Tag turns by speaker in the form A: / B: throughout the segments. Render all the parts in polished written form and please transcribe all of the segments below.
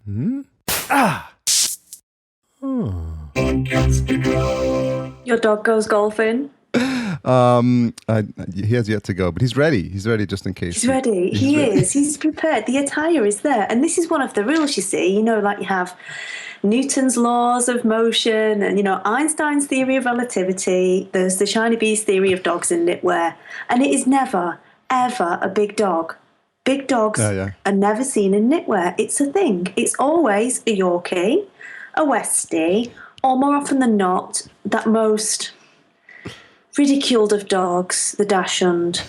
A: Hmm? Ah!
B: Your dog goes golfing.
A: He has yet to go, but he's ready. He's ready just in case.
B: He's ready. He
A: ready.
B: is. He's prepared. The attire is there. And this is one of the rules, you see. You know, like you have Newton's laws of motion and, Einstein's theory of relativity. There's the Shineybees theory of dogs in knitwear. And it is never, ever a big dog. Big dogs are never seen in knitwear. It's a thing. It's always a Yorkie, a Westie, or more often than not, that most ridiculed of dogs, the Dachshund.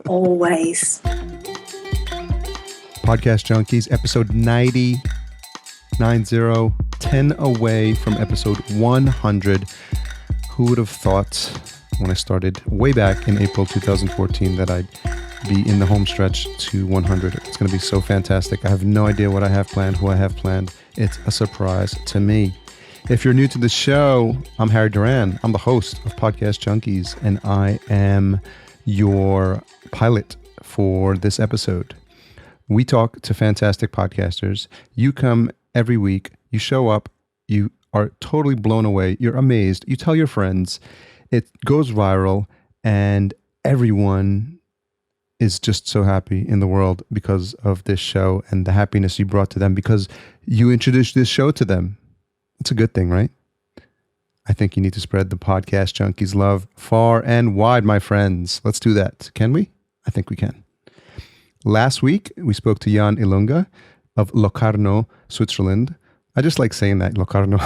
B: Always.
A: Podcast Junkies, episode 90, 10 away from episode 100. Who would have thought when I started way back in April 2014 that I'd be in the home stretch to 100. It's going to be so fantastic. I have no idea what I have planned, who I have planned. It's a surprise to me. If you're new to the show, I'm Harry Duran. I'm the host of Podcast Junkies, and I am your pilot for this episode. We talk to fantastic podcasters. You come every week, you show up, you are totally blown away, you're amazed, you tell your friends, it goes viral, and everyone is just so happy in the world because of this show and the happiness you brought to them because you introduced this show to them. It's a good thing, right? I think you need to spread the Podcast Junkies love far and wide, my friends. Let's do that. Can we? I think we can. Last week, we spoke to Jan Ilunga of Locarno, Switzerland. I just like saying that, Locarno.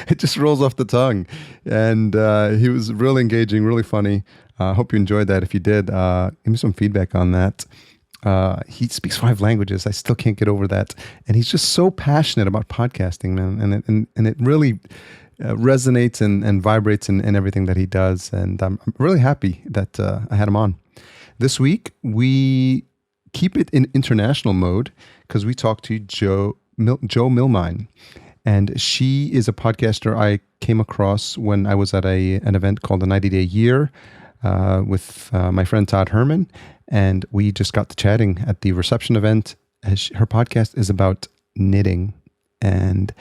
A: It just rolls off the tongue. And he was really engaging, really funny. I hope you enjoyed that. If you did, give me some feedback on that. He speaks 5 languages. I still can't get over that. And he's just so passionate about podcasting, man. And it really resonates and vibrates in everything that he does. And I'm really happy that I had him on. This week, we keep it in international mode because we talked to Joe Milmine. And she is a podcaster I came across when I was at an event called the 90-Day Year with my friend Todd Herman. And we just got to chatting at the reception event. Her podcast is about knitting. And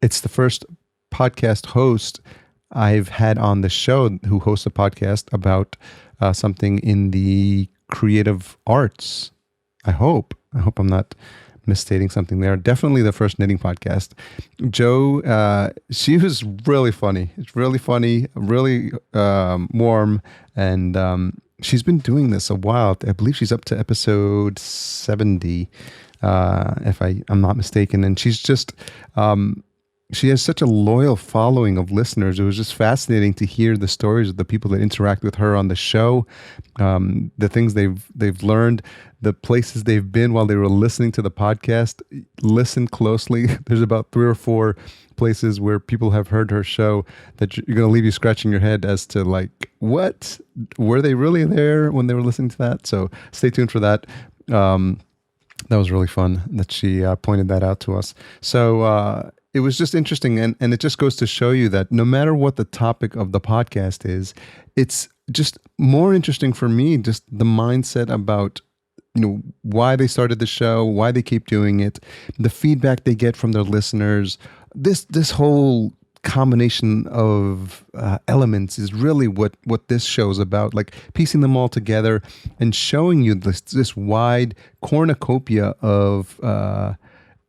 A: it's the first podcast host I've had on the show who hosts a podcast about something in the creative arts. I hope I'm not misstating something there. Definitely the first knitting podcast. Joe, she was really funny. It's really funny, really warm, and she's been doing this a while. I believe she's up to episode 70, if I'm not mistaken. And she's just, she has such a loyal following of listeners. It was just fascinating to hear the stories of the people that interact with her on the show, the things they've learned, the places they've been while they were listening to the podcast. Listen closely. There's about 3 or 4 places where people have heard her show that you're going to leave you scratching your head as to like, what? Were they really there when they were listening to that? So stay tuned for that. That was really fun that she pointed that out to us. So it was just interesting. And it just goes to show you that no matter what the topic of the podcast is, it's just more interesting for me, just the mindset about why they started the show, why they keep doing it, the feedback they get from their listeners. This whole combination of elements is really what this show is about, like piecing them all together and showing you this wide cornucopia of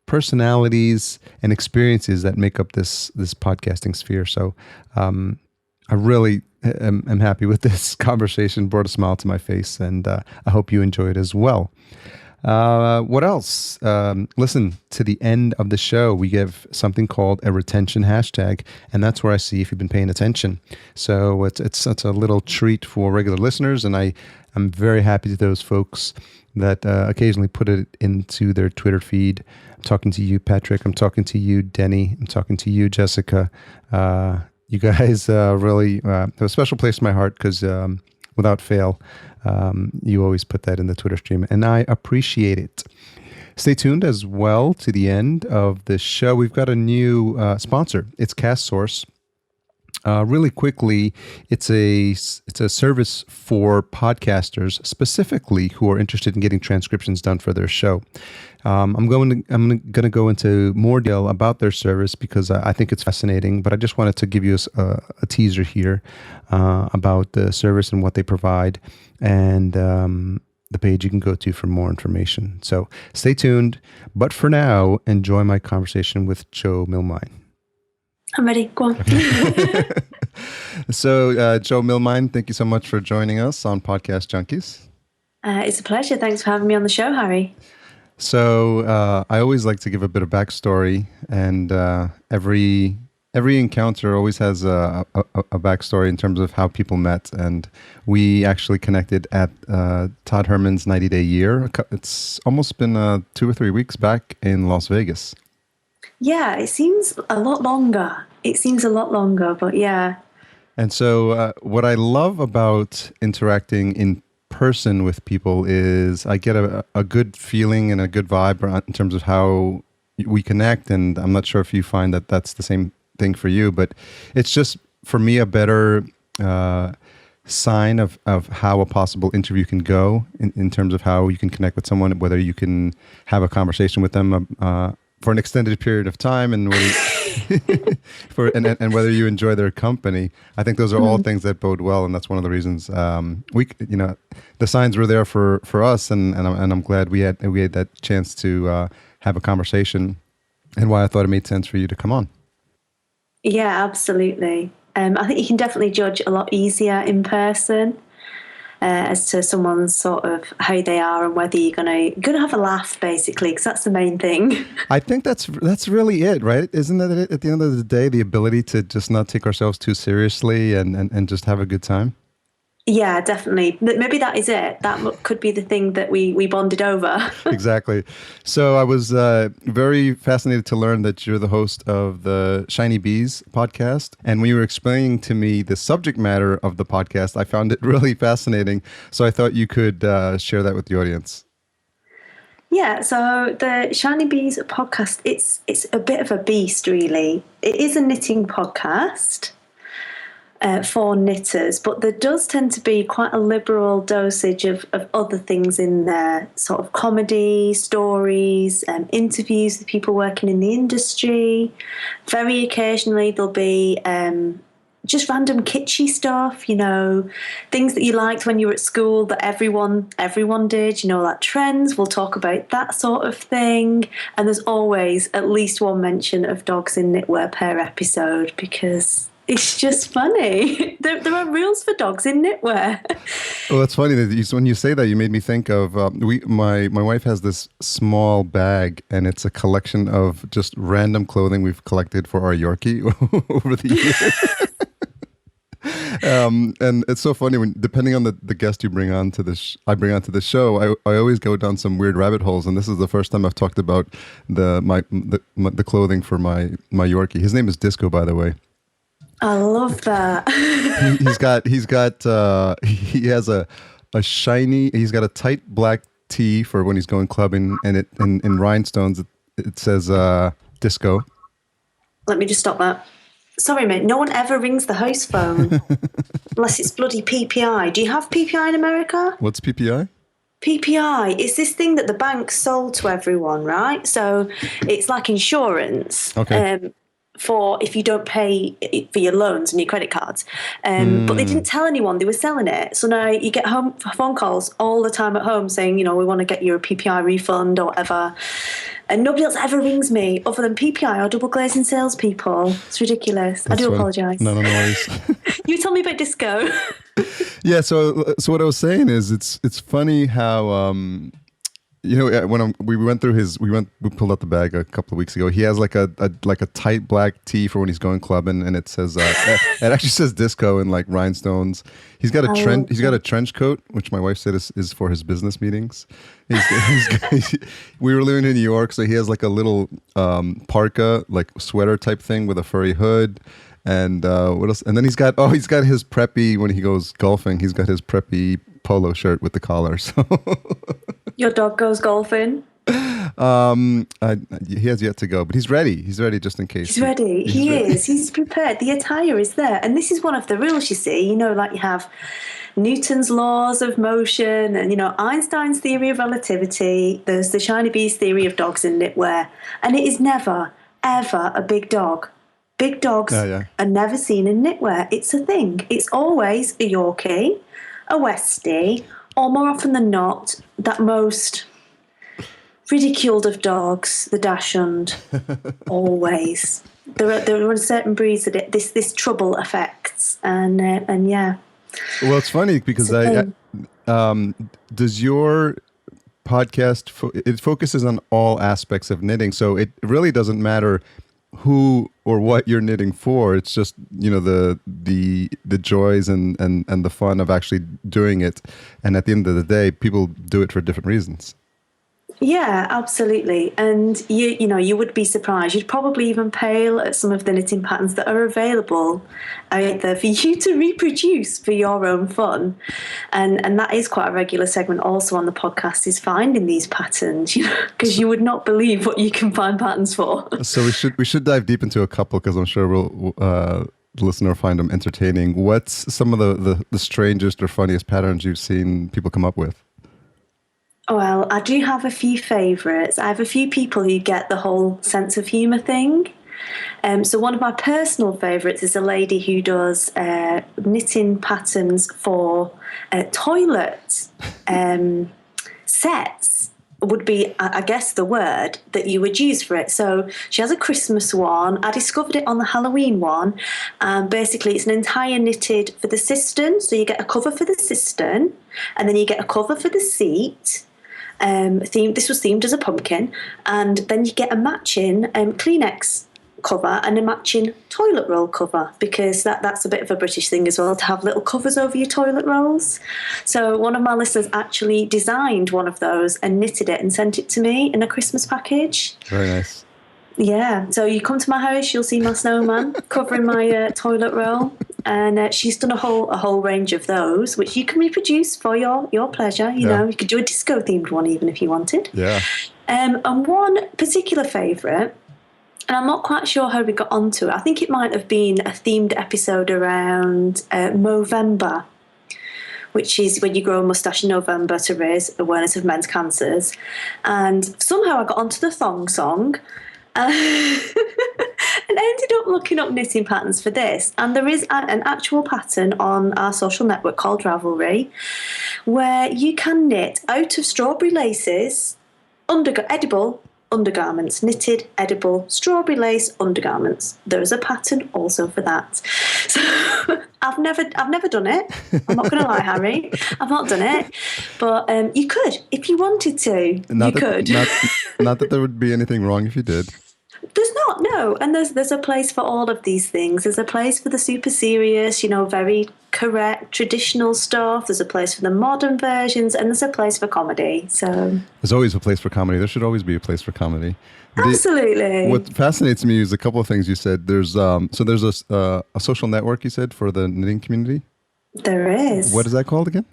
A: personalities and experiences that make up this podcasting sphere. So I really am happy with this conversation, brought a smile to my face, and I hope you enjoy it as well. What else? Listen to the end of the show. We give something called a retention hashtag, and that's where I see if you've been paying attention. So it's a little treat for regular listeners, and I'm very happy to those folks that occasionally put it into their Twitter feed. I'm talking to you, Patrick. I'm talking to you, Denny. I'm talking to you, Jessica. You guys really have a special place in my heart because without fail, you always put that in the Twitter stream, and I appreciate it. Stay tuned as well to the end of the show. We've got a new sponsor. It's CastSource. Really quickly, it's a service for podcasters specifically who are interested in getting transcriptions done for their show. I'm going to go into more detail about their service because I think it's fascinating. But I just wanted to give you a teaser here about the service and what they provide, and the page you can go to for more information. So stay tuned. But for now, enjoy my conversation with Joe Milmine.
B: I'm ready. Go on.
A: So, Joe Milmine, thank you so much for joining us on Podcast Junkies.
B: It's a pleasure. Thanks for having me on the show, Harry.
A: So, I always like to give a bit of backstory, and every encounter always has a backstory in terms of how people met. And we actually connected at Todd Herman's 90-day year. It's almost been 2 or 3 weeks back in Las Vegas.
B: Yeah, it seems a lot longer. But yeah. And
A: so what I love about interacting in person with people is I get a good feeling and a good vibe in terms of how we connect. And I'm not sure if you find that that's the same thing for you, but it's just, for me, a better sign of how a possible interview can go in terms of how you can connect with someone, whether you can have a conversation with them for an extended period of time, and whether and whether you enjoy their company. I think those are all things that bode well, and that's one of the reasons the signs were there for us, and I'm glad we had that chance to have a conversation, and why I thought it made sense for you to come on.
B: Yeah, absolutely. I think you can definitely judge a lot easier in person. As to someone's sort of how they are and whether you're gonna have a laugh, basically, because that's the main thing.
A: I think that's really it, right? Isn't that it, at the end of the day, the ability to just not take ourselves too seriously and just have a good time?
B: Yeah, definitely. Maybe that is it. That could be the thing that we bonded over.
A: Exactly. So I was very fascinated to learn that you're the host of the Shineybees podcast. And when you were explaining to me the subject matter of the podcast, I found it really fascinating. So I thought you could share that with the audience.
B: Yeah, so the Shineybees podcast, it's a bit of a beast, really. It is a knitting podcast. For knitters, but there does tend to be quite a liberal dosage of other things in there, sort of comedy, stories, interviews with people working in the industry. Very occasionally there'll be just random kitschy stuff, things that you liked when you were at school that everyone did, like trends. We'll talk about that sort of thing. And there's always at least one mention of dogs in knitwear per episode, because it's just funny. There are rules for dogs in knitwear.
A: Well, it's funny that when you say that, you made me think of my wife has this small bag, and it's a collection of just random clothing we've collected for our Yorkie over the years. And it's so funny when, depending on the guest you bring on to I bring onto the show, I always go down some weird rabbit holes. And this is the first time I've talked about the clothing for my Yorkie. His name is Disco, by the way.
B: I love that.
A: He has a shiny. He's got a tight black tee for when he's going clubbing, and in rhinestones it says Disco.
B: Let me just stop that. Sorry, mate. No one ever rings the house phone unless it's bloody PPI. Do you have PPI in America?
A: What's PPI?
B: PPI is this thing that the bank sold to everyone, right? So it's like insurance.
A: Okay.
B: For if you don't pay for your loans and your credit cards. But they didn't tell anyone they were selling it. So now you get phone calls all the time at home saying, we want to get you a PPI refund or whatever. And nobody else ever rings me other than PPI or double glazing salespeople. It's ridiculous.
A: That's
B: I do apologise.
A: No worries.
B: You tell me about disco.
A: Yeah, so what I was saying is it's funny how... when we went through we pulled out the bag a couple of weeks ago. He has like a tight black tee for when he's going clubbing, and it says it actually says Disco in like rhinestones. He's got a trench coat, which my wife said is for his business meetings. We were living in New York, so he has like a little parka, like sweater type thing with a furry hood. And what else? And then he's got his preppy when he goes golfing. He's got his preppy polo shirt with the collar. So
B: your dog goes golfing?
A: He has yet to go, but he's ready. He's ready just in case.
B: He's ready.
A: He's ready.
B: He's prepared. The attire is there. And this is one of the rules, you see. Like you have Newton's laws of motion and, Einstein's theory of relativity. There's the Shineybees theory of dogs in knitwear. And it is never, ever a big dog. Big dogs are never seen in knitwear. It's a thing. It's always a Yorkie, a Westie, or more often than not, that most ridiculed of dogs, the Dachshund. Always. There are certain breeds that this trouble affects, and yeah.
A: Well, it's funny because does your podcast it focuses on all aspects of knitting, so it really doesn't matter who or what you're knitting for. It's just the joys and the fun of actually doing it, and at the end of the day people do it for different reasons.
B: Yeah, absolutely. And you would be surprised. You'd probably even pale at some of the knitting patterns that are available out there for you to reproduce for your own fun. And that is quite a regular segment also on the podcast, is finding these patterns, because you would not believe what you can find patterns for. So
A: we should dive deep into a couple, because I'm sure the listener will find them entertaining. What's some of the strangest or funniest patterns you've seen people come up with?
B: Well, I do have a few favourites. I have a few people who get the whole sense of humour thing. So one of my personal favourites is a lady who does knitting patterns for toilet sets, would be, I guess, the word that you would use for it. So she has a Christmas one. I discovered it on the Halloween one. Basically, it's an entire knitted for the cistern. So you get a cover for the cistern, and then you get a cover for the seat. This was themed as a pumpkin, and then you get a matching Kleenex cover and a matching toilet roll cover, because that's a bit of a British thing as well, to have little covers over your toilet rolls. So one of my listeners actually designed one of those and knitted it and sent it to me in a Christmas package.
A: Very nice.
B: Yeah, so you come to my house, you'll see my snowman covering my toilet roll, and she's done a whole range of those, which you can reproduce for your pleasure. You know, you could do a disco themed one even if you wanted.
A: Yeah.
B: And one particular favourite, and I'm not quite sure how we got onto it. I think it might have been a themed episode around Movember, which is when you grow a moustache in November to raise awareness of men's cancers. And somehow I got onto the thong song. And I ended up looking up knitting patterns for this, and there is an actual pattern on our social network called Ravelry, where you can knit out of strawberry laces edible undergarments, knitted edible strawberry lace undergarments. There is a pattern also for that. So I've never done it. I'm not going to lie, Harry. I've not done it, but you could if you wanted to. Not
A: that there would be anything wrong if you did.
B: There's not, no. And there's a place for all of these things. There's a place for the super serious, very correct, traditional stuff. There's a place for the modern versions, and there's a place for comedy. So
A: there's always a place for comedy. There should always be a place for comedy.
B: Absolutely.
A: What fascinates me is a couple of things you said. There's a social network, you said, for the knitting community?
B: There is.
A: What is that called again?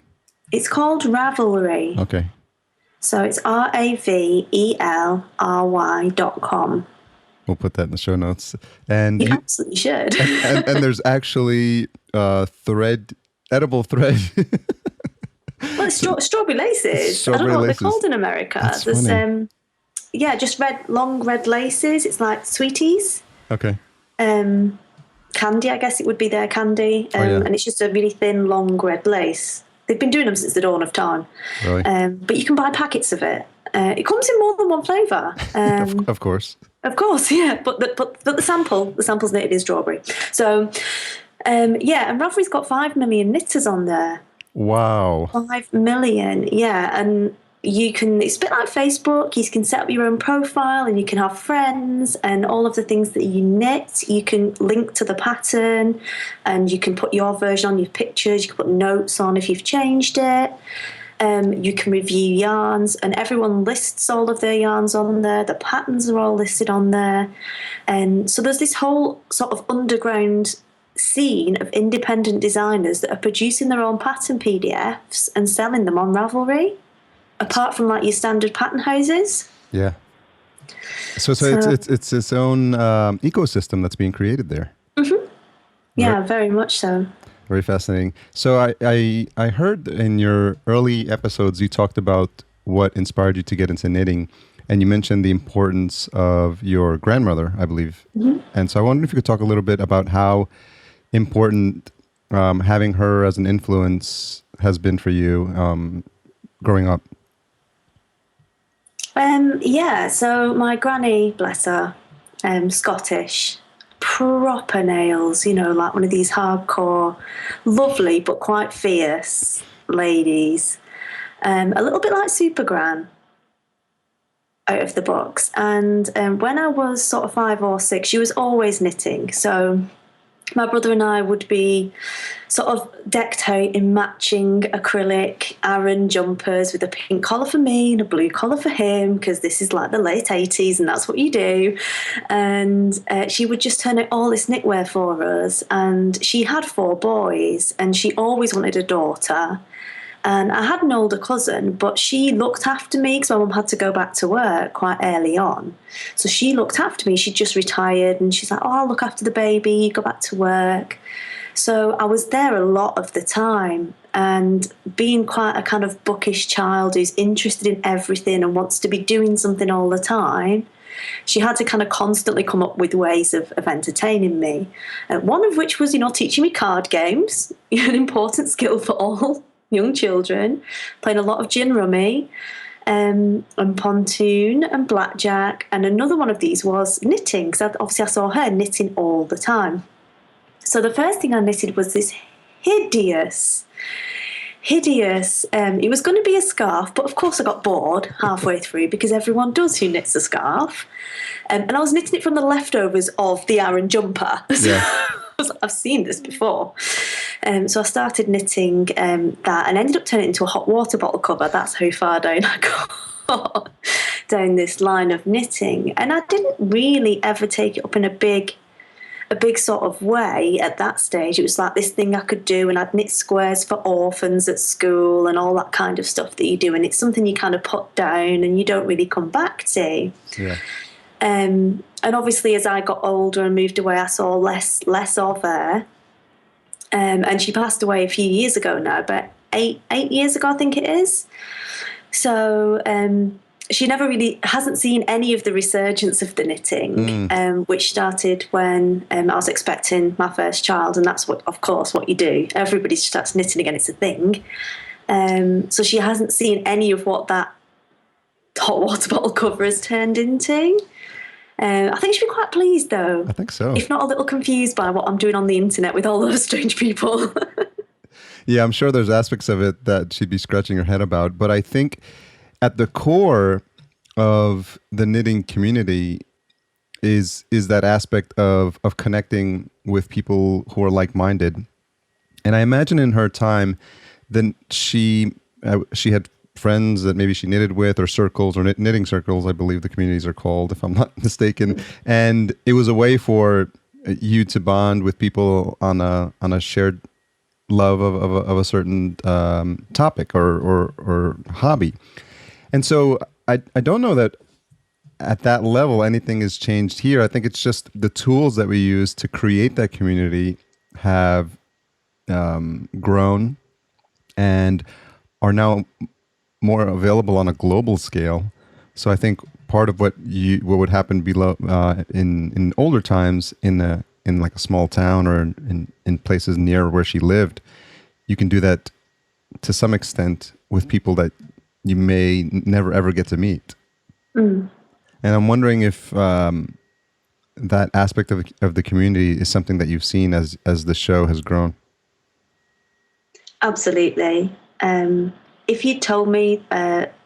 B: It's called Ravelry.
A: Okay.
B: So it's RAVELRY.com.
A: We'll put that in the show notes. And
B: you absolutely should.
A: and there's actually edible thread.
B: Well, it's strawberry laces. I don't know what they're called in America.
A: That's
B: there's
A: funny.
B: Just long red laces. It's like sweeties.
A: Okay.
B: Candy, I guess it would be their candy. And it's just a really thin, long red lace. They've been doing them since the dawn of time.
A: Really?
B: But you can buy packets of it. It comes in more than one flavour.
A: Of course.
B: Of course, yeah. But the sample's knitted in strawberry. So, and Ravelry's got 5 million knitters on there.
A: Wow.
B: 5 million, yeah. And it's a bit like Facebook. You can set up your own profile and you can have friends, and all of the things that you knit, you can link to the pattern, and you can put your version on your pictures. You can put notes on if you've changed it. You can review yarns, and everyone lists all of their yarns on there. The patterns are all listed on there. And so there's this whole sort of underground scene of independent designers that are producing their own pattern PDFs and selling them on Ravelry, apart from like your standard pattern houses.
A: Yeah. So it's its own ecosystem that's being created there.
B: Yeah, very much so.
A: Very fascinating. So I heard in your early episodes you talked about what inspired you to get into knitting, and you mentioned the importance of your grandmother, I believe. And so I wondered if you could talk a little bit about how important having her as an influence has been for you growing up.
B: Yeah, so my granny, bless her, Scottish, proper nails, like one of these hardcore, lovely but quite fierce ladies. A little bit like Super Gran out of the box. And when I was sort of 5 or 6, she was always knitting. So my brother and I would be sort of decked out in matching acrylic Aran jumpers with a pink collar for me and a blue collar for him, because this is like the late 80s and that's what you do. And she would just turn out all this knitwear for us. And she had 4 boys and she always wanted a daughter. And I had an older cousin, but she looked after me because my mum had to go back to work quite early on. So she looked after me. She'd just retired and she's like, oh, I'll look after the baby, go back to work. So I was there a lot of the time. And being quite a kind of bookish child who's interested in everything and wants to be doing something all the time, she had to kind of constantly come up with ways of entertaining me. One of which was, teaching me card games, an important skill for all young children, playing a lot of gin rummy and pontoon and blackjack. And another one of these was knitting, because obviously I saw her knitting all the time. So the first thing I knitted was this hideous, it was going to be a scarf, but of course I got bored halfway through because everyone does who knits a scarf. And I was knitting it from the leftovers of the Aran jumper.
A: Yeah.
B: I've seen this before. So I started knitting that and ended up turning it into a hot water bottle cover. That's how far down I got down this line of knitting. And I didn't really ever take it up in a big sort of way at that stage. It was like this thing I could do, and I'd knit squares for orphans at school and all that kind of stuff that you do. And it's something you kind of put down and you don't really come back to.
A: Yeah.
B: And obviously, as I got older and moved away, I saw less of her. And she passed away a few years ago now, but eight years ago, I think it is. So she never really hasn't seen any of the resurgence of the knitting, which started when I was expecting my first child, and that's of course what you do. Everybody starts knitting again; it's a thing. So she hasn't seen any of what that hot water bottle cover has turned into. I think she'd be quite pleased, though.
A: I think so.
B: If not a little confused by what I'm doing on the internet with all those strange people.
A: Yeah, I'm sure there's aspects of it that she'd be scratching her head about. But I think at the core of the knitting community is that aspect of connecting with people who are like-minded. And I imagine in her time, then she had friends that maybe she knitted with, or circles, or knitting circles, I believe the communities are called, if I'm not mistaken. And it was a way for you to bond with people on a shared love of a certain topic or hobby. And so I don't know that at that level anything has changed here. I think it's just the tools that we use to create that community have grown and are now more available on a global scale. So I think part of what would happen below in older times in like a small town or in places near where she lived, you can do that to some extent with people that you may never ever get to meet. And I'm wondering if that aspect of the community is something that you've seen as the show has grown.
B: Absolutely. If you told me,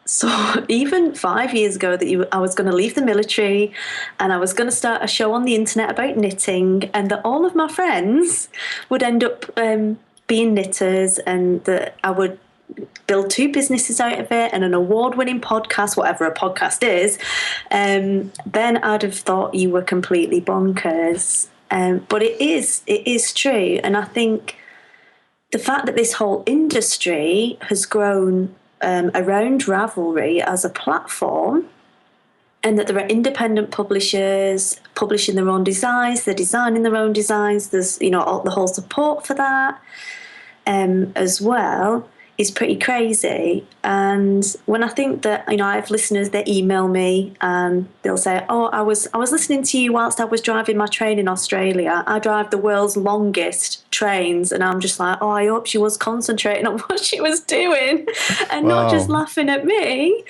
B: so even 5 years ago, that I was going to leave the military and I was going to start a show on the internet about knitting, and that all of my friends would end up being knitters, and that I would build 2 businesses out of it and an award-winning podcast, whatever a podcast is, then I'd have thought you were completely bonkers. But it is true, and I think the fact that this whole industry has grown around Ravelry as a platform and that there are independent publishers publishing their own designs, they're designing their own designs, there's, the whole support for that as well is pretty crazy. And when I think that, I have listeners that email me and they'll say, oh, I was listening to you whilst I was driving my train in Australia. I drive the world's longest trains. And I'm just like, oh, I hope she was concentrating on what she was doing and not just laughing at me.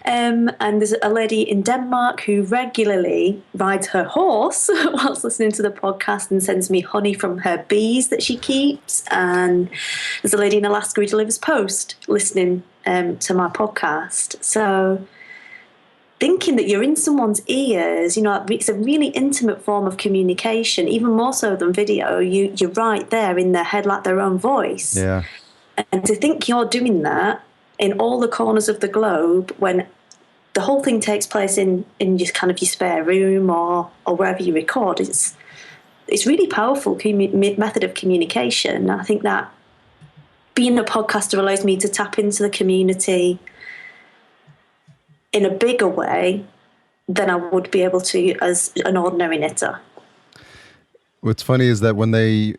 B: And there's a lady in Denmark who regularly rides her horse whilst listening to the podcast and sends me honey from her bees that she keeps. And there's a lady in Alaska who delivers post listening to my podcast. So thinking that you're in someone's ears, it's a really intimate form of communication, even more so than video. You're right there in their head, like their own voice.
A: Yeah.
B: And to think you're doing that in all the corners of the globe when the whole thing takes place in just kind of your spare room or wherever you record, it's really powerful method of communication. I think that being a podcaster allows me to tap into the community in a bigger way than I would be able to as an ordinary knitter.
A: What's funny is that when they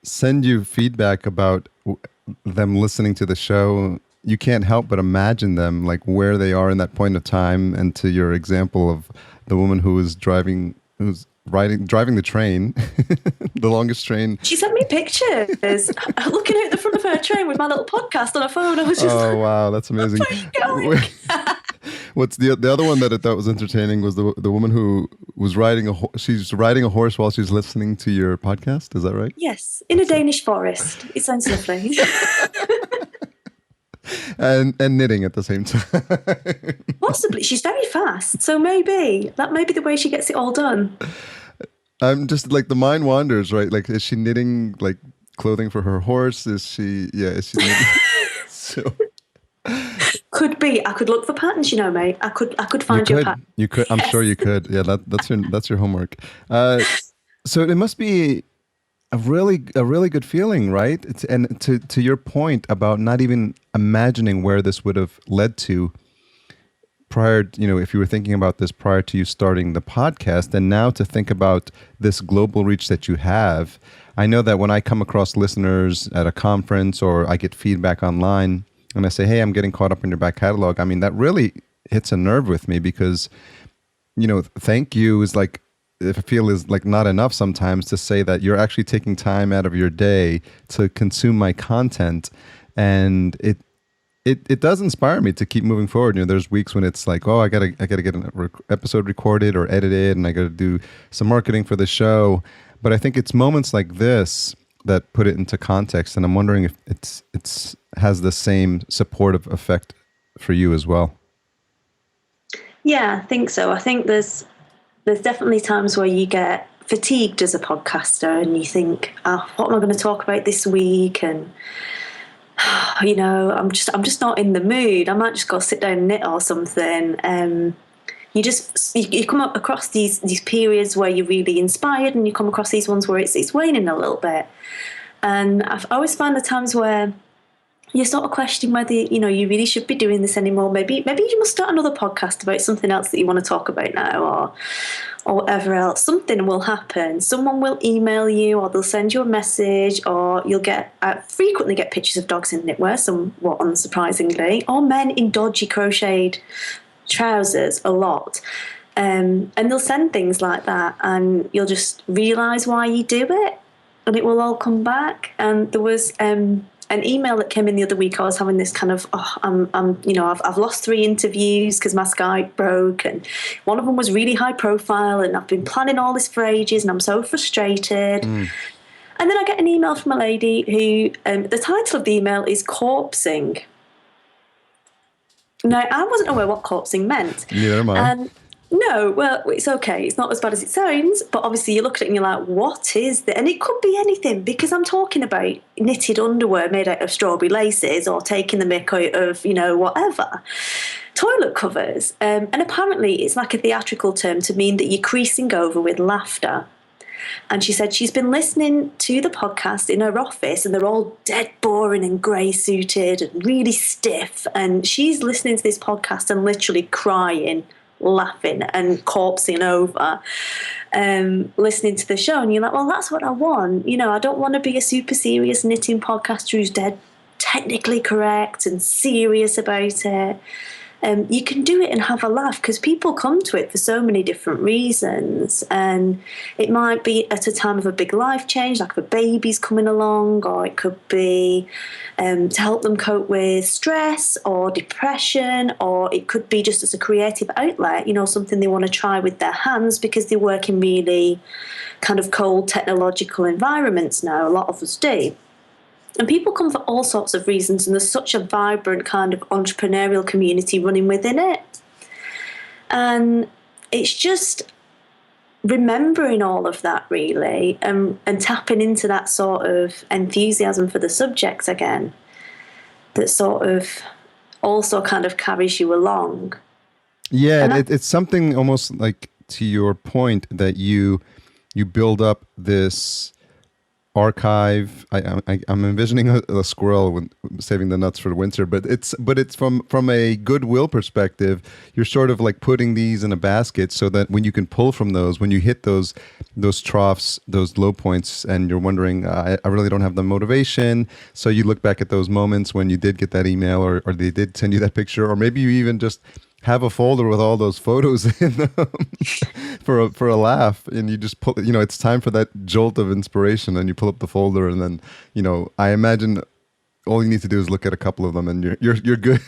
A: send you feedback about them listening to the show, you can't help but imagine them, like where they are in that point of time. And to your example of the woman who was driving the train, the longest train.
B: She sent me pictures looking out the front of her train with my little podcast on her phone. I was just
A: wow, that's amazing. What's the other one that I thought was entertaining was the woman who was she's riding a horse while she's listening to your podcast. Is that right?
B: Yes, in a Danish forest. It sounds lovely.
A: and knitting at the same time.
B: Possibly. She's very fast, so maybe that may be the way she gets it all done.
A: I'm just like, the mind wanders, right? Like, is she knitting like clothing for her horse? Is she knitting? So
B: could be. I could look for patterns, mate. I could find your pattern.
A: You could. I'm sure you could. Yeah, that's your homework. So it must be a really good feeling, right? And to your point about not even imagining where this would have led to prior, if you were thinking about this prior to you starting the podcast, and now to think about this global reach that you have. I know that when I come across listeners at a conference or I get feedback online and I say, hey, I'm getting caught up in your back catalog, I mean, that really hits a nerve with me because, thank you is like, I feel is like not enough sometimes to say that you're actually taking time out of your day to consume my content. And it does inspire me to keep moving forward. There's weeks when it's like, oh, I gotta get an episode recorded or edited, and I gotta do some marketing for the show. But I think it's moments like this that put it into context, and I'm wondering if it's has the same supportive effect for you as well.
B: Yeah, I think so. I think there's definitely times where you get fatigued as a podcaster, and you think, oh, what am I going to talk about this week? And I'm just not in the mood. I might just go sit down and knit or something. You come up across these periods where you're really inspired, and you come across these ones where it's waning a little bit. And I've always found the times where you sort of question whether you really should be doing this anymore. Maybe you must start another podcast about something else that you want to talk about now, or whatever else. Something will happen. Someone will email you, or they'll send you a message, or you'll frequently get pictures of dogs in knitwear, somewhat unsurprisingly, or men in dodgy crocheted trousers a lot. And they'll send things like that, and you'll just realise why you do it, and it will all come back. And there was an email that came in the other week. I was having this kind of, I've lost 3 interviews because my Skype broke, and one of them was really high profile, and I've been planning all this for ages, and I'm so frustrated. And then I get an email from a lady who, the title of the email is Corpsing. Now, I wasn't aware what corpsing meant.
A: Neither am I.
B: No, well, it's okay. It's not as bad as it sounds, but obviously you look at it and you're like, what is that? And it could be anything, because I'm talking about knitted underwear made out of strawberry laces, or taking the mick out of, whatever. Toilet covers. And apparently it's like a theatrical term to mean that you're creasing over with laughter. And she said she's been listening to the podcast in her office, and they're all dead boring and grey suited and really stiff. And she's listening to this podcast and literally crying laughing and corpsing over, listening to the show. And you're like, well, that's what I want. You know, I don't want to be a super serious knitting podcaster who's dead technically correct and serious about it. You can do it and have a laugh, because people come to it for so many different reasons. And it might be at a time of a big life change, like if a baby's coming along, or it could be to help them cope with stress or depression, or it could be just as a creative outlet, you know, something they want to try with their hands because they work in really kind of cold technological environments now. A lot of us do. And people come for all sorts of reasons, and there's such a vibrant kind of entrepreneurial community running within it. And it's just remembering all of that, really, and tapping into that sort of enthusiasm for the subject again, that sort of also kind of carries you along.
A: Yeah, and it's something almost like, to your point, that you build up this archive. I'm envisioning a squirrel when saving the nuts for the winter, but it's from a goodwill perspective. You're sort of like putting these in a basket so that when you can pull from those, when you hit those troughs, those low points, and you're wondering, I really don't have the motivation. So you look back at those moments when you did get that email, or they did send you that picture, or maybe you even just have a folder with all those photos in them for a laugh, and you just pull, you know, it's time for that jolt of inspiration, and you pull up the folder, and then, you know, I imagine all you need to do is look at a couple of them, and you're good.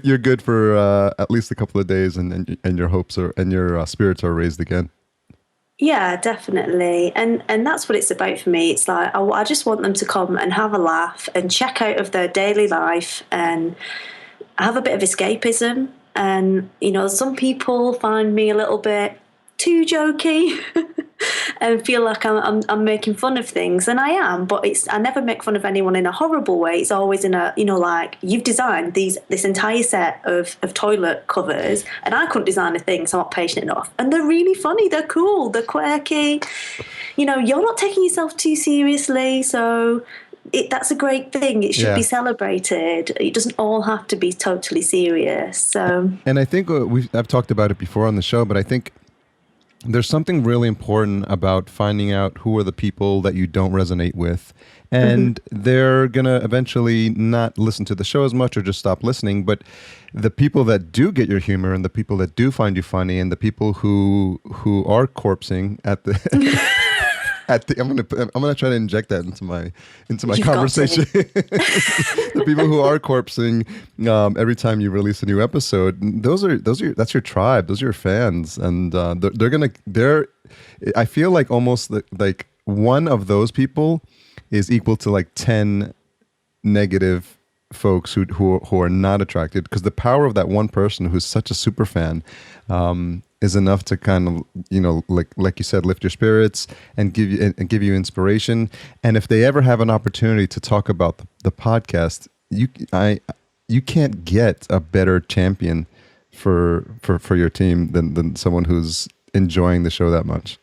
A: you're good for at least a couple of days, and your hopes are, and your spirits are raised again.
B: Yeah, definitely. And that's what it's about for me. It's like, I just want them to come and have a laugh and check out of their daily life and have a bit of escapism. And, you know, some people find me a little bit too jokey and feel like I'm making fun of things, and I am, but I never make fun of anyone in a horrible way. It's always in a, you know, like, you've designed this entire set of toilet covers, and I couldn't design a thing, so I'm not patient enough. And they're really funny, they're cool, they're quirky. You know, you're not taking yourself too seriously, so that's a great thing. It should be celebrated. It doesn't all have to be totally serious. So,
A: and I think I've talked about it before on the show, but I think there's something really important about finding out who are the people that you don't resonate with, and they're gonna eventually not listen to the show as much or just stop listening. But the people that do get your humor, and the people that do find you funny, and the people who are corpsing at the I'm gonna try to inject that into my conversation. The people who are corpsing every time you release a new episode, that's your tribe. Those are your fans, and I feel like almost like one of those people is equal to like 10 negative folks who are not attracted, because the power of that one person who's such a super fan is enough to kind of, you know, like you said, lift your spirits and give you inspiration. And if they ever have an opportunity to talk about the podcast, you can't get a better champion for your team than someone who's enjoying the show that much.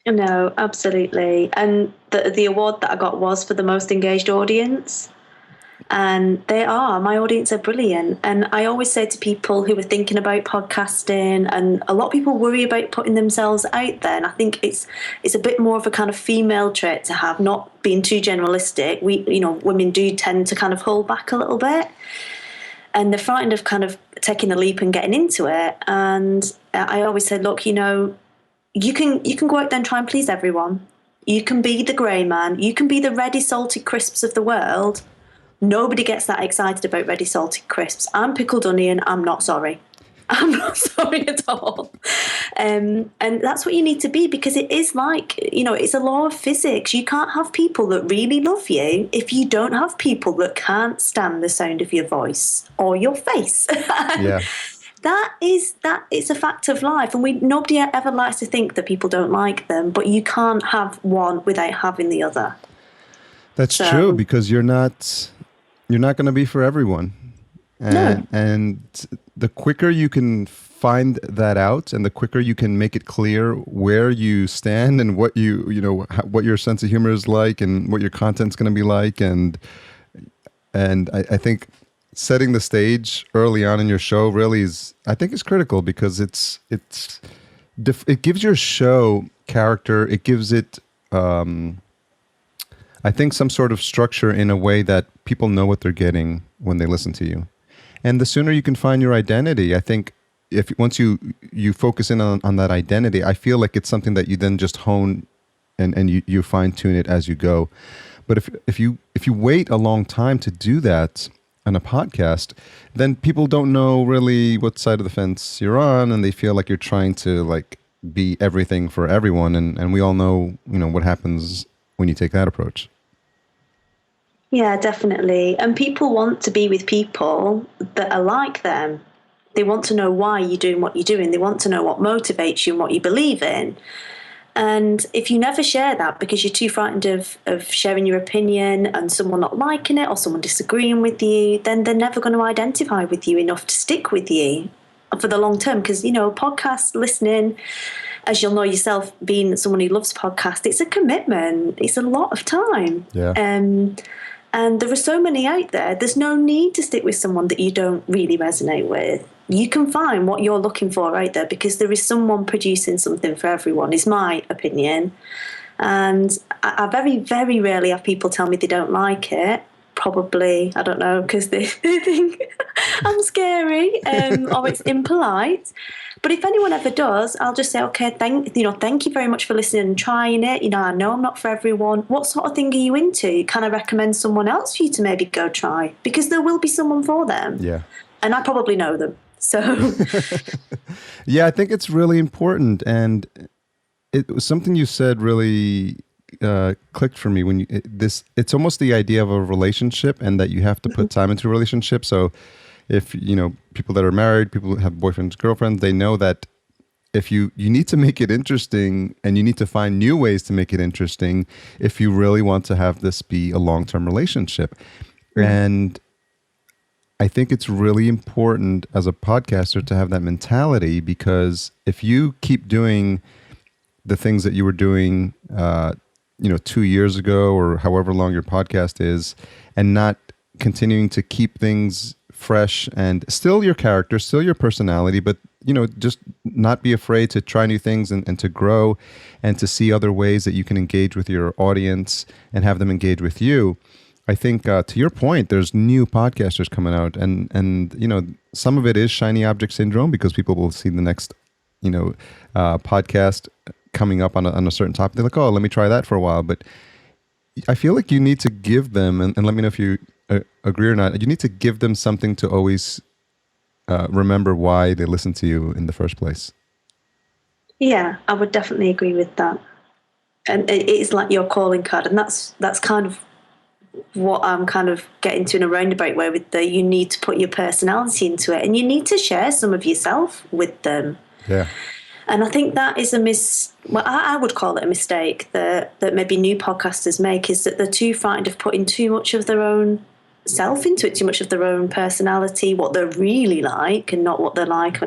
B: No, absolutely. And the award that I got was for the most engaged audience. And my audience are brilliant. And I always say to people who are thinking about podcasting, and a lot of people worry about putting themselves out there, and I think it's a bit more of a kind of female trait to have, not being too generalistic. Women do tend to kind of hold back a little bit, and they're frightened of kind of taking the leap and getting into it. And I always say, look, you know, you can go out there and try and please everyone. You can be the grey man. You can be the ready salted crisps of the world. Nobody gets that excited about ready salted crisps. I'm pickled onion. I'm not sorry. I'm not sorry at all. And that's what you need to be, because it is like, you know, it's a law of physics. You can't have people that really love you if you don't have people that can't stand the sound of your voice or your face.
A: Yeah.
B: That is a fact of life, and nobody ever likes to think that people don't like them, but you can't have one without having the other.
A: That's true, because you're not going to be for everyone. And the quicker you can find that out, and the quicker you can make it clear where you stand and what what your sense of humor is like and what your content's going to be like, and I think setting the stage early on in your show really is, I think, is critical because it gives your show character. It gives it, I think, some sort of structure in a way that people know what they're getting when they listen to you. And the sooner you can find your identity, I think, if once you focus in on that identity, I feel like it's something that you then just hone and you fine tune it as you go. But if you wait a long time to do that on a podcast, then people don't know really what side of the fence you're on, and they feel like you're trying to like be everything for everyone. And we all know, what happens when you take that approach.
B: Yeah, definitely. And people want to be with people that are like them. They want to know why you're doing what you're doing. They want to know what motivates you and what you believe in. And if you never share that because you're too frightened of sharing your opinion and someone not liking it or someone disagreeing with you, then they're never going to identify with you enough to stick with you for the long term. Because, podcast listening, as you'll know yourself, being someone who loves podcasts, it's a commitment. It's a lot of time.
A: Yeah.
B: And there are so many out there. There's no need to stick with someone that you don't really resonate with. You can find what you're looking for out there because there is someone producing something for everyone, is my opinion. And I very, very rarely have people tell me they don't like it. Probably, I don't know, because they think I'm scary or it's impolite. But if anyone ever does, I'll just say, okay, thank you very much for listening and trying it. I know I'm not for everyone. What sort of thing are you into? Can I recommend someone else for you to maybe go try? Because there will be someone for them.
A: Yeah.
B: And I probably know them. So
A: yeah, I think it's really important. And it was something you said really clicked for me when it's almost the idea of a relationship and that you have to put time into a relationship. So if, people that are married, people who have boyfriends, girlfriends, they know that if you need to make it interesting and you need to find new ways to make it interesting if you really want to have this be a long-term relationship. And I think it's really important as a podcaster to have that mentality, because if you keep doing the things that you were doing, 2 years ago or however long your podcast is, and not continuing to keep things fresh and still your character, still your personality, but, just not be afraid to try new things and to grow and to see other ways that you can engage with your audience and have them engage with you. I think to your point, there's new podcasters coming out, and some of it is shiny object syndrome because people will see the next podcast coming up on a certain topic. They're like, oh, let me try that for a while. But I feel like you need to give them, and let me know if you agree or not. You need to give them something to always remember why they listen to you in the first place.
B: Yeah, I would definitely agree with that. And it is like your calling card, and that's kind of what I'm kind of getting to in a roundabout way with you need to put your personality into it, and you need to share some of yourself with them.
A: Yeah.
B: And I think that is I would call it a mistake that maybe new podcasters make, is that they're too frightened of putting too much of their own self into it, too much of their own personality, what they're really like and not what they're like,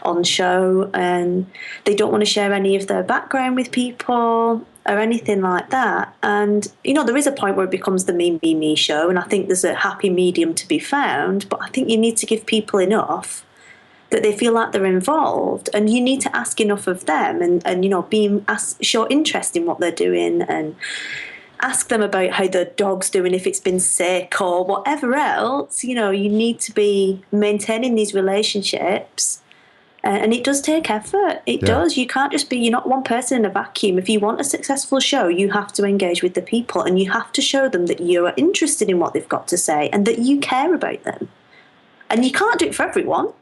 B: on show. And they don't want to share any of their background with people or anything like that. And, there is a point where it becomes the me show. And I think there's a happy medium to be found. But I think you need to give people enough that they feel like they're involved, and you need to ask enough of them and show interest in what they're doing, and ask them about how the dog's doing, if it's been sick or whatever else. You need to be maintaining these relationships. And it does take effort. It does. You can't just you're not one person in a vacuum. If you want a successful show, you have to engage with the people, and you have to show them that you are interested in what they've got to say and that you care about them. And you can't do it for everyone.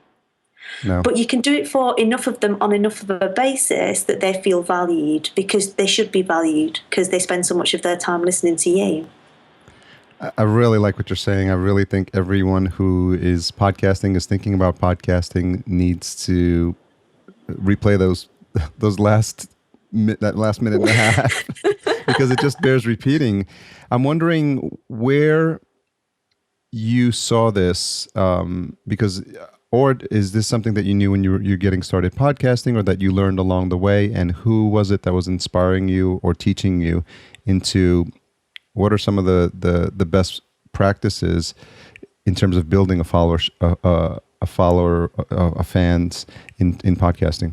A: No.
B: But you can do it for enough of them on enough of a basis that they feel valued, because they should be valued because they spend so much of their time listening to you.
A: I really like what you're saying. I really think everyone who is podcasting, is thinking about podcasting, needs to replay that last minute and a half because it just bears repeating. I'm wondering where you saw this, because, or is this something that you knew when you're getting started podcasting, or that you learned along the way? And who was it that was inspiring you or teaching you into what are some of the best practices in terms of building a fans in podcasting?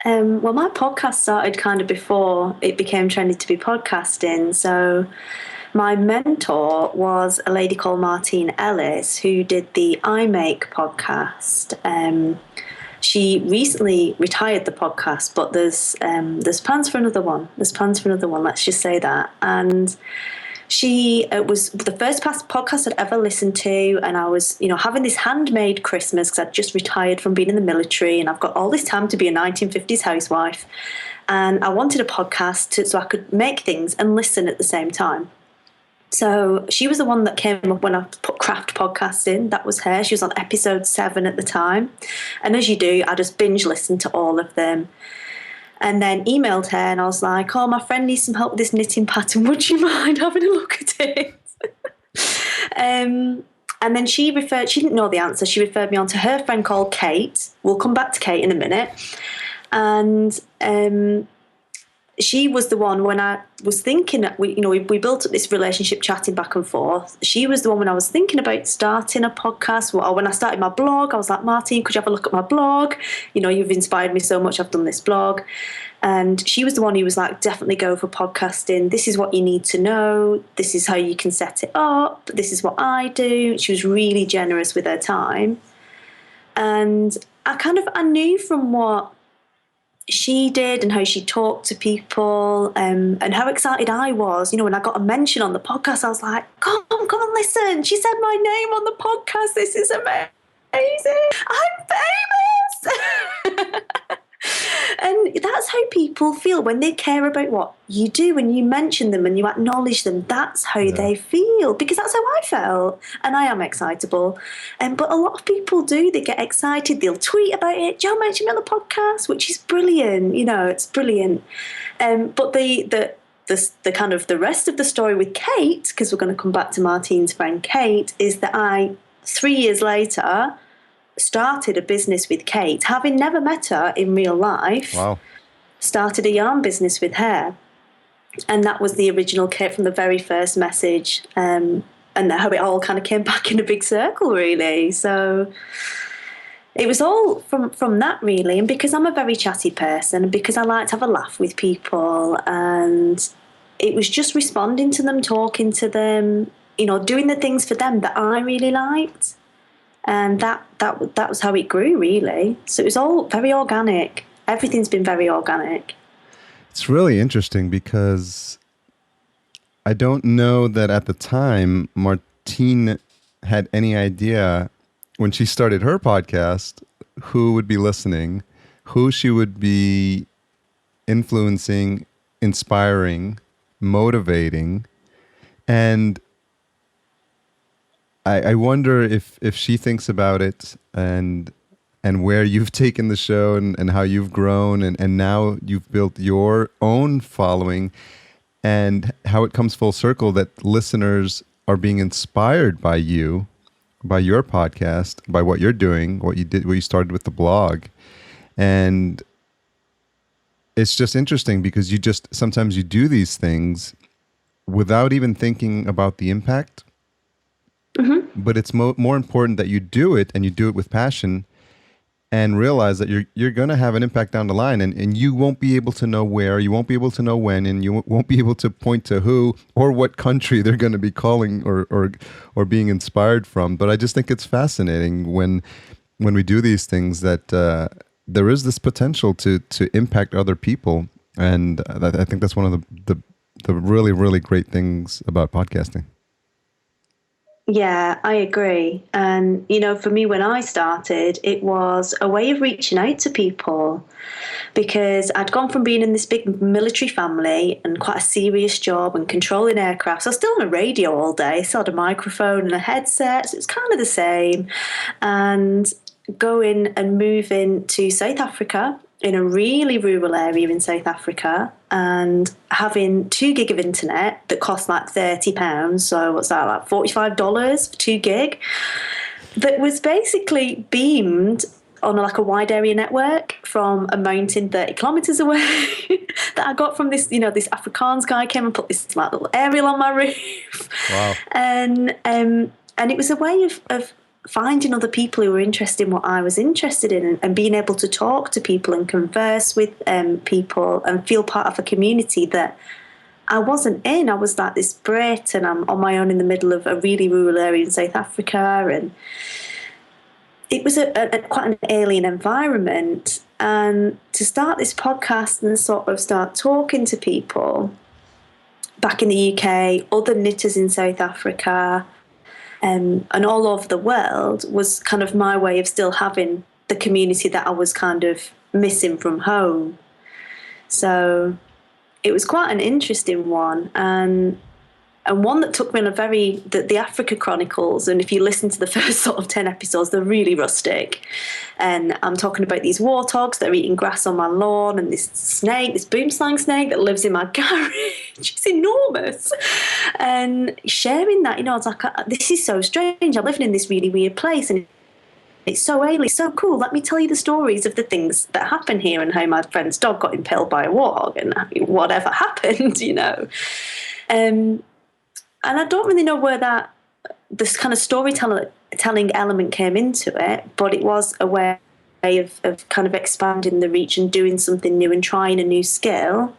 B: Well, my podcast started kind of before it became trendy to be podcasting. So my mentor was a lady called Martine Ellis, who did the I Make podcast. She recently retired the podcast, but there's plans for another one. Let's just say that. And she was the first podcast I'd ever listened to, and I was, having this handmade Christmas because I'd just retired from being in the military, and I've got all this time to be a 1950s housewife, and I wanted a podcast so I could make things and listen at the same time. So she was the one that came up when I put craft podcasts in. That was her. She was on episode 7 at the time, and as you do, I just binge listened to all of them. And then emailed her, and I was like, "Oh, my friend needs some help with this knitting pattern. Would you mind having a look at it?" And then she didn't know the answer. She referred me on to her friend called Kate. We'll come back to Kate in a minute. And she was the one when I was thinking, we built up this relationship chatting back and forth. She was the one when I was thinking about starting a podcast, or when I started my blog, I was like, "Martine, could you have a look at my blog? You've inspired me so much. I've done this blog." And she was the one who was like, "Definitely go for podcasting. This is what you need to know. This is how you can set it up. This is what I do." She was really generous with her time. And I knew from what she did and how she talked to people, and how excited I was. When I got a mention on the podcast, I was like, come and listen. She said my name on the podcast. This is amazing. I'm famous. And that's how people feel when they care about what you do, and you mention them and you acknowledge them. That's how they feel, because that's how I felt. And I am excitable. But a lot of people do. They get excited. They'll tweet about it. "Joe mentioned me on the podcast," which is brilliant. It's brilliant. But the kind of the rest of the story with Kate, because we're going to come back to Martine's friend Kate, is that 3 years later, started a business with Kate, having never met her in real life.
A: Wow.
B: Started a yarn business with her, and that was the original Kate from the very first message, and how it all kind of came back in a big circle, really. So it was all from that, really. And because I'm a very chatty person, and because I like to have a laugh with people, and it was just responding to them, talking to them, doing the things for them that I really liked. And that was how it grew, really. So it was all very organic. Everything's been very organic.
A: It's really interesting because I don't know that at the time Martine had any idea when she started her podcast who would be listening, who she would be influencing, inspiring, motivating. And I wonder if she thinks about it and where you've taken the show and how you've grown and now you've built your own following, and how it comes full circle that listeners are being inspired by you, by your podcast, by what you're doing, what you started with the blog. And it's just interesting because sometimes you do these things without even thinking about the impact. Mm-hmm. But it's more important that you do it, and you do it with passion, and realize that you're going to have an impact down the line, and you won't be able to know where, you won't be able to know when, and you won't be able to point to who or what country they're going to be calling or being inspired from. But I just think it's fascinating when we do these things that there is this potential to impact other people, and I think that's one of the really, really great things about podcasting.
B: Yeah, I agree. And, for me, when I started, it was a way of reaching out to people, because I'd gone from being in this big military family and quite a serious job and controlling aircraft. So I was still on a radio all day, still had a microphone and a headset. So it's kind of the same. And going and moving to South Africa, in a really rural area in South Africa, and having 2 gig of internet that cost like £30. So what's that, like $45 for 2 gig? That was basically beamed on like a wide area network from a mountain 30 kilometres away that I got from this, this Afrikaans guy came and put this like little aerial on my roof.
A: Wow.
B: And it was a way of finding other people who were interested in what I was interested in, and being able to talk to people and converse with people and feel part of a community that I wasn't in. I was like this Brit, and I'm on my own in the middle of a really rural area in South Africa, and it was quite an alien environment. And to start this podcast and sort of start talking to people back in the UK, other knitters in South Africa, and all over the world was kind of my way of still having the community that I was kind of missing from home. So it was quite an interesting one, and one that took me on the Africa Chronicles. And if you listen to the first sort of 10 episodes, they're really rustic. And I'm talking about these warthogs that are eating grass on my lawn, and this snake, this boomslang snake that lives in my garage. It's enormous. And sharing that, I was like, this is so strange. I'm living in this really weird place, and it's so alien, so cool. Let me tell you the stories of the things that happen here, and how my friend's dog got impaled by a warthog, and whatever happened, And I don't really know where this kind of storytelling element came into it, but it was a way of kind of expanding the reach and doing something new and trying a new skill,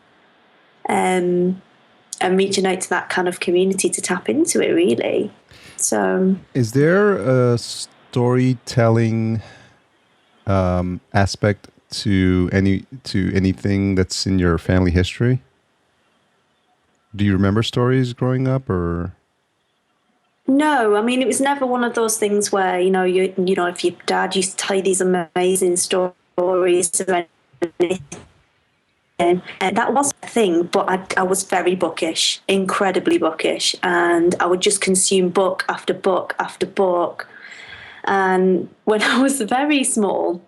B: and reaching out to that kind of community to tap into it, really. So,
A: is there a storytelling aspect to anything that's in your family history? Do you remember stories growing up, or?
B: No, I mean, it was never one of those things where, if your dad used to tell you these amazing stories or anything, and that was a thing, but I was very bookish, incredibly bookish, and I would just consume book after book after book. And when I was very small,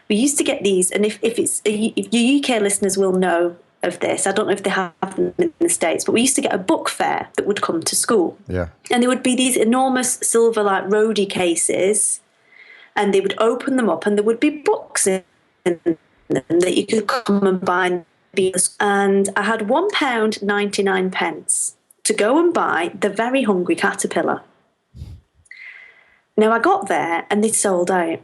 B: we used to get these, and if your UK listeners will know of this, I don't know if they have them in the States, but we used to get a book fair that would come to school.
A: Yeah.
B: And there would be these enormous silver like roadie cases, and they would open them up, and there would be books in them that you could come and buy. And I had £1.99 to go and buy The Very Hungry Caterpillar. Now I got there and they'd sold out,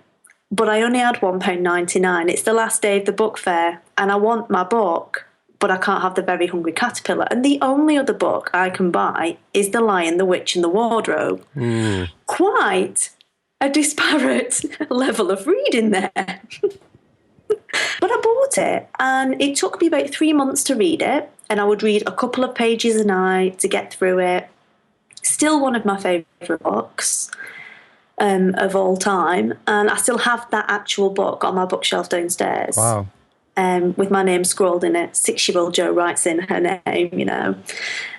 B: but I only had £1.99. It's the last day of the book fair, and I want my book, but I can't have The Very Hungry Caterpillar. And the only other book I can buy is The Lion, the Witch and the Wardrobe. Quite a disparate level of reading there. But I bought it, and it took me about 3 months to read it, and I would read a couple of pages a night to get through it. Still one of my favourite books of all time, and I still have that actual book on my bookshelf downstairs.
A: Wow.
B: With my name scrawled in it. 6-year-old Jo writes in her name,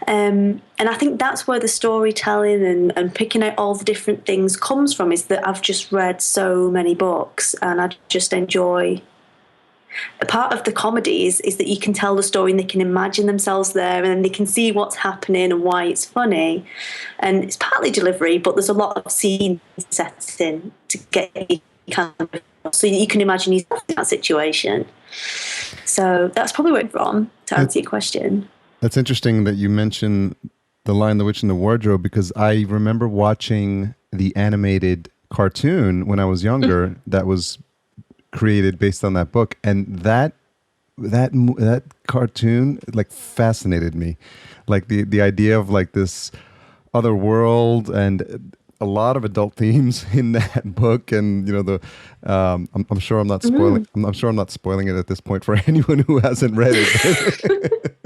B: And I think that's where the storytelling and picking out all the different things comes from, is that I've just read so many books, and I just enjoy. A part of the comedy is that you can tell the story and they can imagine themselves there, and then they can see what's happening and why it's funny. And it's partly delivery, but there's a lot of scene setting to get you kind of, so you can imagine yourself in that situation. So that's probably where it's from, to answer your question.
A: That's interesting that you mentioned The Lion, the Witch, and the Wardrobe, because I remember watching the animated cartoon when I was younger that was created based on that book, and that cartoon like fascinated me, like the idea of like this other world, and a lot of adult themes in that book. And I'm sure I'm not spoiling. I'm sure I'm not spoiling it at this point for anyone who hasn't read it.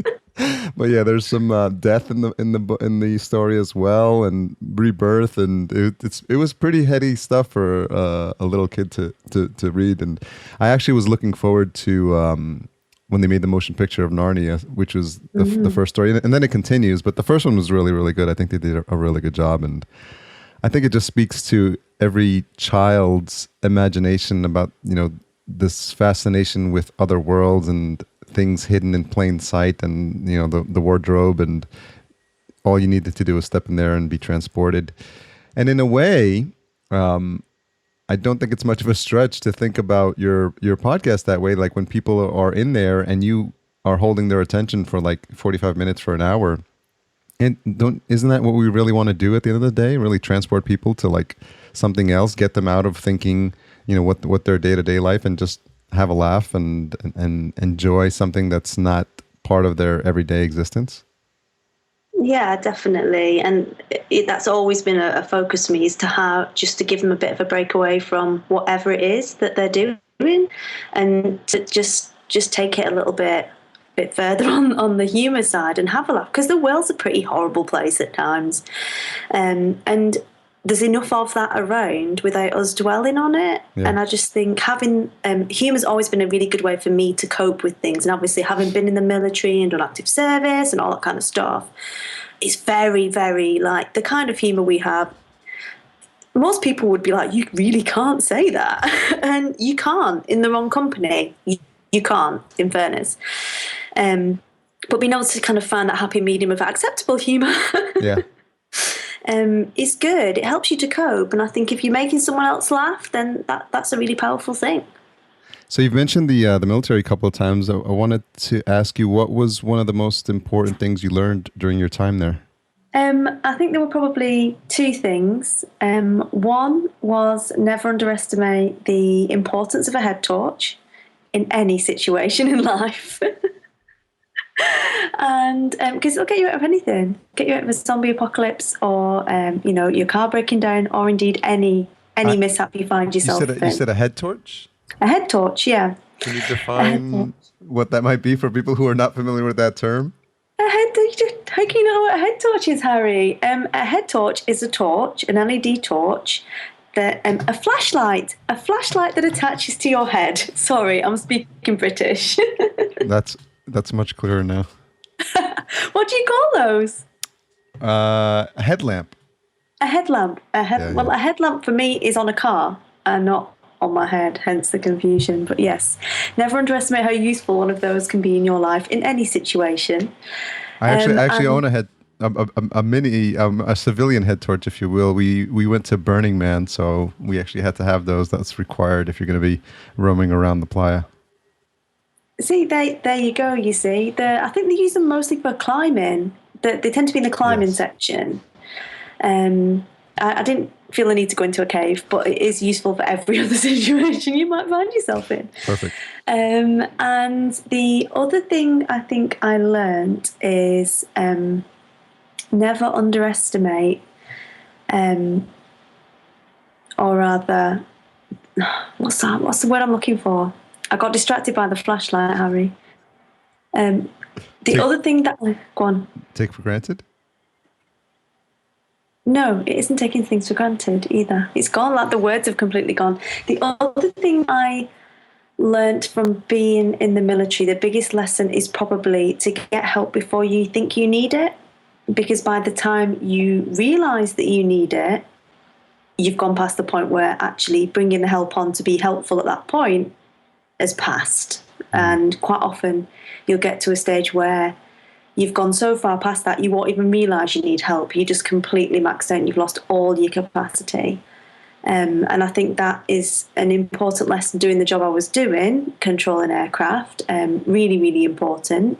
A: But yeah, there's some death in the story as well, and rebirth, and it was pretty heady stuff for a little kid to read. And I actually was looking forward to when they made the motion picture of Narnia, which was the first story, and then it continues. But the first one was really, really good. I think they did a really good job, and I think it just speaks to every child's imagination about this fascination with other worlds and things hidden in plain sight, and the wardrobe, and all you needed to do was step in there and be transported. And in a way, I don't think it's much of a stretch to think about your podcast that way. Like when people are in there and you are holding their attention for like 45 minutes for an hour, And don't isn't that what we really want to do at the end of the day? Really transport people to like something else, get them out of thinking, what their day to day life, and just have a laugh and enjoy something that's not part of their everyday existence.
B: Yeah, definitely. And that's always been a focus for me, is to have just to give them a bit of a breakaway from whatever it is that they're doing, and to just take it a little bit further on the humour side and have a laugh, because the world's a pretty horrible place at times, and there's enough of that around without us dwelling on it.
A: Yeah.
B: And I just think having humour's always been a really good way for me to cope with things. And obviously, having been in the military and done active service and all that kind of stuff, it's very, very like the kind of humour we have. Most people would be like, you really can't say that. And you can't in the wrong company. You can't, in fairness. But being able to kind of find that happy medium of acceptable humour.
A: Yeah.
B: Is good. It helps you to cope, and I think if you're making someone else laugh, then that's a really powerful thing.
A: So you've mentioned the military a couple of times. I wanted to ask you, what was one of the most important things you learned during your time there?
B: I think there were probably two things. One was never underestimate the importance of a head torch in any situation in life. And because it'll get you out of anything, get you out of a zombie apocalypse, or your car breaking down, or indeed any mishap you find yourself in.
A: You said a head torch?
B: A head torch, yeah.
A: Can you define what that might be for people who are not familiar with that term?
B: How can you know what a head torch is, Harry? A head torch is a torch, an LED torch, that a flashlight that attaches to your head. Sorry, I'm speaking British.
A: That's much clearer now.
B: What do you call those?
A: A headlamp.
B: A headlamp. Well, a headlamp for me is on a car and not on my head, hence the confusion. But yes, never underestimate how useful one of those can be in your life in any situation.
A: I actually own a mini, a civilian head torch, if you will. We went to Burning Man, so we actually had to have those. That's required if you're going to be roaming around the playa.
B: See, there you go. You see, I think they use them mostly for climbing. They tend to be in the climbing section. I didn't feel a need to go into a cave, but it is useful for every other situation you might find yourself in.
A: Perfect.
B: And the other thing I think I learned is never underestimate, or rather, what's the word I'm looking for? I got distracted by the flashlight, Harry. Other thing that... Go on.
A: Take for granted?
B: No, it isn't taking things for granted either. It's gone, like the words have completely gone. The other thing I learnt from being in the military, the biggest lesson is probably to get help before you think you need it. Because by the time you realise that you need it, you've gone past the point where actually bringing the help on to be helpful at that point has passed. And quite often you'll get to a stage where you've gone so far past that you won't even realise you need help. You just completely maxed out and you've lost all your capacity. And I think that is an important lesson doing the job I was doing, controlling aircraft, really, really important.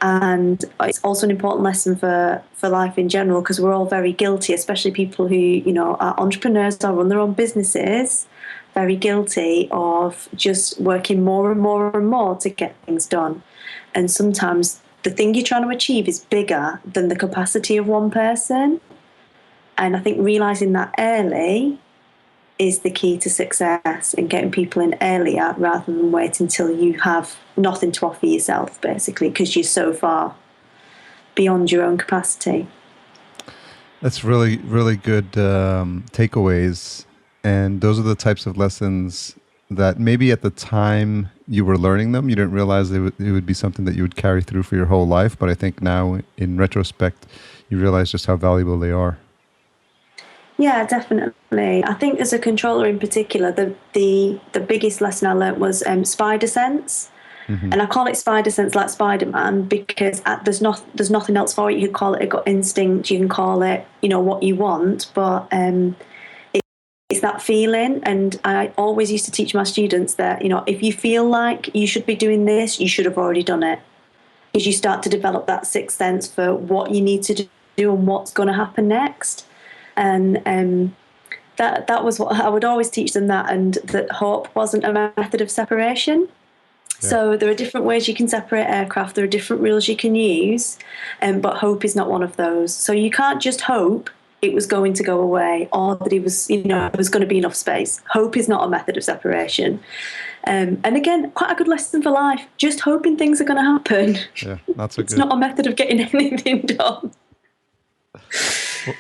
B: And it's also an important lesson for life in general, because we're all very guilty, especially people who, are entrepreneurs or run their own businesses, very guilty of just working more and more and more to get things done. And sometimes the thing you're trying to achieve is bigger than the capacity of one person. And I think realising that early is the key to success, and getting people in earlier rather than wait until you have nothing to offer yourself, basically, because you're so far beyond your own capacity.
A: That's really, really good takeaways. And those are the types of lessons that maybe at the time you were learning them, you didn't realize it would be something that you would carry through for your whole life. But I think now, in retrospect, you realize just how valuable they are.
B: Yeah, definitely. I think as a controller in particular, the biggest lesson I learnt was spider sense. Mm-hmm. And I call it spider sense like Spider-Man because there's nothing else for it. You can call it a gut instinct, you can call it, what you want, but it's that feeling. And I always used to teach my students that, if you feel like you should be doing this, you should have already done it. is you start to develop that sixth sense for what you need to do and what's going to happen next. And that was what I would always teach them, that, and that hope wasn't a method of separation. Yeah. So there are different ways you can separate aircraft. There are different rules you can use, but hope is not one of those. So you can't just hope it was going to go away, or that it was, there was going to be enough space. Hope is not a method of separation. And again, quite a good lesson for life. Just hoping things are going to happen.
A: Yeah, not so good.
B: It's not a method of getting anything done.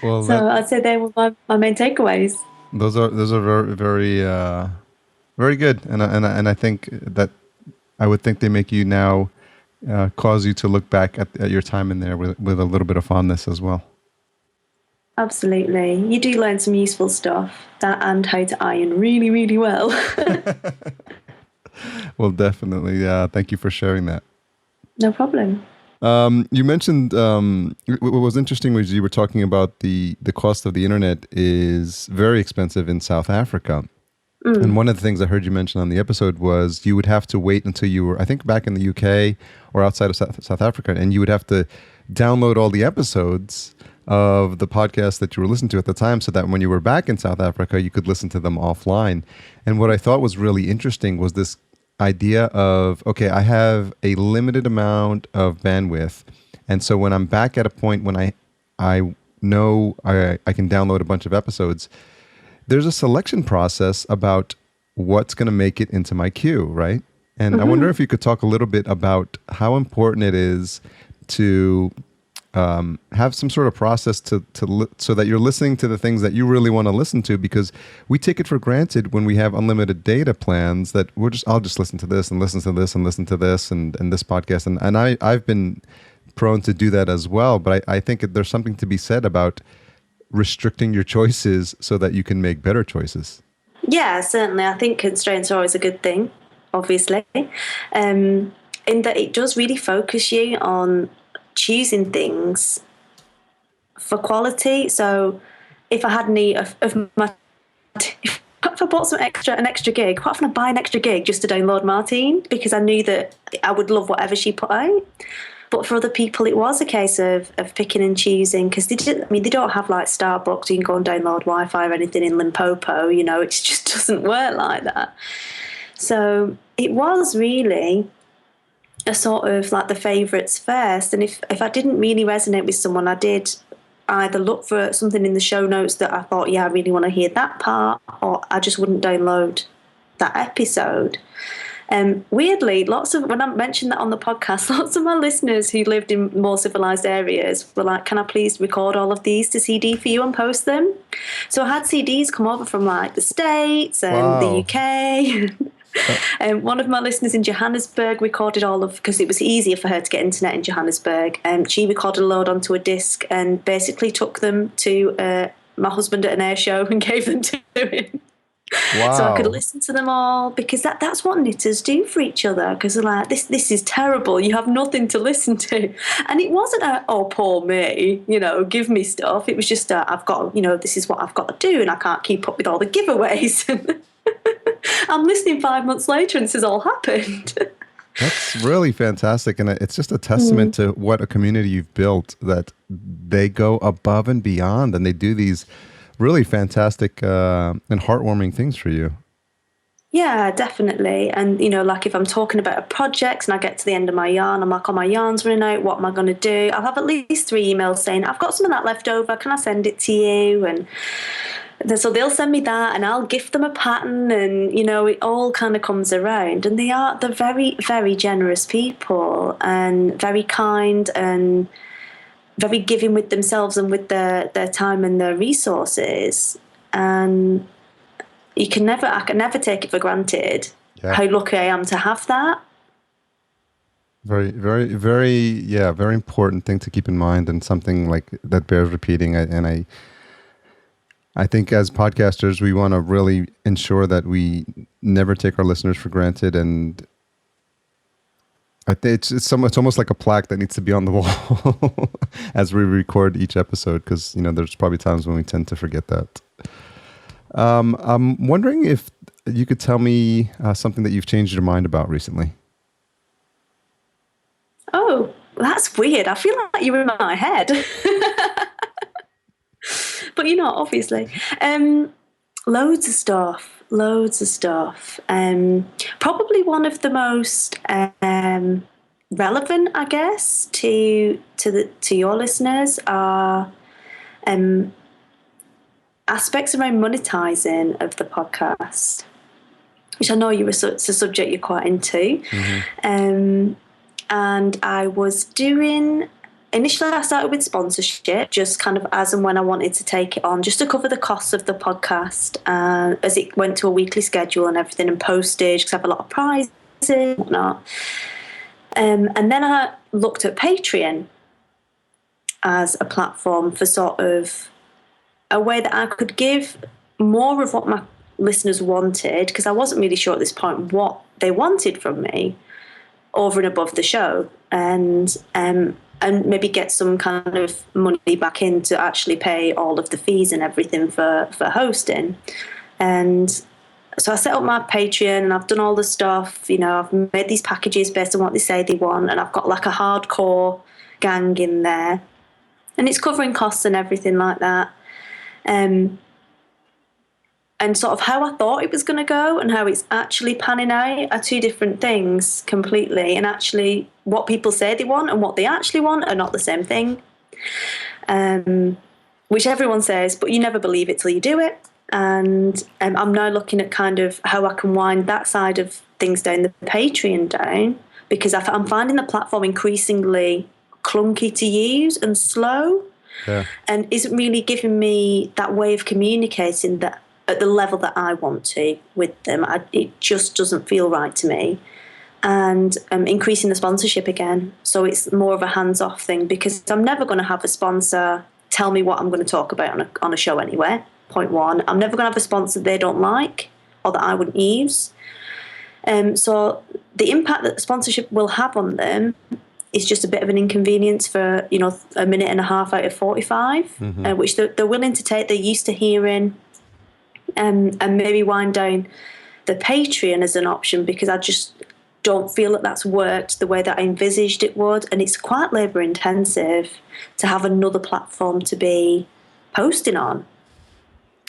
B: Well, so I'd say they were my main takeaways.
A: Those are very very very good, and I think that I would think they make you now cause you to look back at your time in there with a little bit of fondness as well.
B: Absolutely, you do learn some useful stuff, that and how to iron really, really well.
A: Well, definitely. Thank you for sharing that.
B: No problem.
A: You mentioned what was interesting was you were talking about the cost of the internet is very expensive in South Africa. And one of the things I heard you mention on the episode was you would have to wait until you were, I think, back in the UK or outside of South Africa, and you would have to download all the episodes of the podcast that you were listening to at the time, so that when you were back in South Africa, you could listen to them offline. And what I thought was really interesting was this idea of, okay, I have a limited amount of bandwidth, and so when I'm back at a point when I know I can download a bunch of episodes, there's a selection process about what's going to make it into my queue, right? And I wonder if you could talk a little bit about how important it is to have some sort of process so that you're listening to the things that you really want to listen to, because we take it for granted when we have unlimited data plans that I'll just listen to this and listen to this and listen to this and this podcast. And I've been prone to do that as well. But I think there's something to be said about restricting your choices so that you can make better choices.
B: Yeah, certainly. I think constraints are always a good thing, obviously, in that it does really focus you on choosing things for quality. So if I had need of my, if I bought an extra gig, quite often I buy an extra gig just to download Martine, because I knew that I would love whatever she put out. But for other people, it was a case of picking and choosing, because they don't have like Starbucks. You can go and download Wi-Fi or anything in Limpopo. It just doesn't work like that. So it was really a sort of like the favourites first. And if I didn't really resonate with someone, I did either look for something in the show notes that I thought, yeah, I really want to hear that part, or I just wouldn't download that episode. Weirdly, when I mentioned that on the podcast, lots of my listeners who lived in more civilized areas were like, can I please record all of these to CD for you and post them? So I had CDs come over from like the States and the UK. One of my listeners in Johannesburg recorded because it was easier for her to get internet in Johannesburg. She recorded a load onto a disc and basically took them to my husband at an air show and gave them to him. Wow. So I could listen to them all, because that's what knitters do for each other, because they're like, this is terrible, you have nothing to listen to. And it wasn't oh, poor me, give me stuff. It was just I've got, this is what I've got to do, and I can't keep up with all the giveaways. I'm listening 5 months later and this has all happened.
A: That's really fantastic. And it's just a testament to what a community you've built, that they go above and beyond and they do these really fantastic and heartwarming things for you.
B: Yeah, definitely. And, like if I'm talking about a project and I get to the end of my yarn, I'm like, oh, my yarn's running out, what am I going to do? I'll have at least 3 emails saying, I've got some of that left over, can I send it to you? And so they'll send me that and I'll gift them a pattern, and, it all kind of comes around. And they're very, very generous people and very kind and very giving with themselves and with their time and their resources. And I can never take it for granted how lucky I am to have that.
A: Very, very, very, very important thing to keep in mind, and something like that bears repeating. And I think as podcasters, we want to really ensure that we never take our listeners for granted. And I think it's almost like a plaque that needs to be on the wall as we record each episode, because there's probably times when we tend to forget that. I'm wondering if you could tell me something that you've changed your mind about recently.
B: Oh, That's weird. I feel like you're in my head. But you're not, obviously. Loads of stuff. Probably one of the most relevant, I guess, to your listeners are aspects around monetizing of the podcast, which I know it's a subject you're quite into. Mm-hmm. And I was doing, initially I started with sponsorship, just kind of as and when I wanted to take it on, just to cover the costs of the podcast as it went to a weekly schedule and everything, and postage, because I have a lot of prizes and whatnot. And then I looked at Patreon as a platform for sort of a way that I could give more of what my listeners wanted, because I wasn't really sure at this point what they wanted from me over and above the show, and maybe get some kind of money back in to actually pay all of the fees and everything for hosting. And so I set up my Patreon, and I've done all the stuff, I've made these packages based on what they say they want, and I've got like a hardcore gang in there, and it's covering costs and everything like that. And sort of how I thought it was going to go and how it's actually panning out are two different things completely. And actually what people say they want and what they actually want are not the same thing, which everyone says, but you never believe it till you do it. And I'm now looking at kind of how I can wind that side of things down, the Patreon down, because I'm finding the platform increasingly clunky to use and slow, and isn't really giving me that way of communicating that at the level that I want to with them. It just doesn't feel right to me. And increasing the sponsorship again, so it's more of a hands-off thing, because I'm never going to have a sponsor tell me what I'm going to talk about on a show anyway. Point one, I'm never going to have a sponsor they don't like or that I wouldn't use. So the impact that sponsorship will have on them is just a bit of an inconvenience for a minute and a half out of 45, which they're willing to take. They're used to hearing. And maybe wind down the Patreon as an option, because I just don't feel that that's worked the way that I envisaged it would. And it's quite labour intensive to have another platform to be posting on.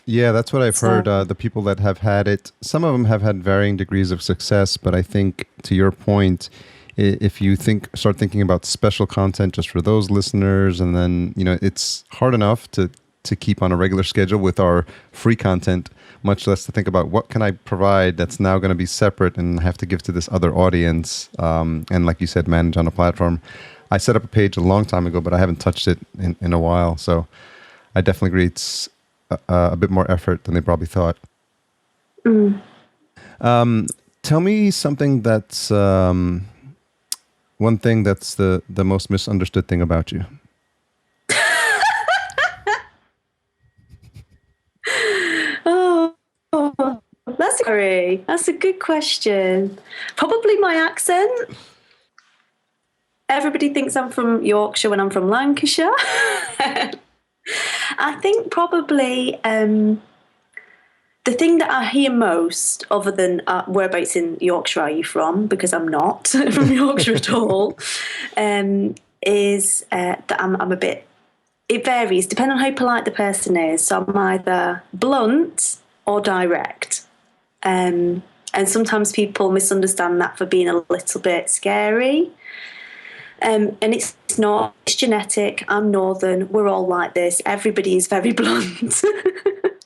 A: Yeah, that's what I've heard. The people that have had it, some of them have had varying degrees of success, but I think to your point, if you start thinking about special content just for those listeners, and then, it's hard enough to keep on a regular schedule with our free content, much less to think about what can I provide that's now going to be separate and have to give to this other audience. And like you said, manage on a platform. I set up a page a long time ago, but I haven't touched it in a while. So I definitely agree it's a bit more effort than they probably thought. Tell me something that's one thing that's the most misunderstood thing about you.
B: That's a good question. Probably my accent. Everybody thinks I'm from Yorkshire when I'm from Lancashire. I think probably the thing that I hear most, other than whereabouts in Yorkshire are you from, because I'm not from Yorkshire at all, is that I'm a bit, it varies depending on how polite the person is. So I'm either blunt or direct. And sometimes people misunderstand that for being a little bit scary. And it's not, it's genetic. I'm northern. We're all like this. Everybody is very blunt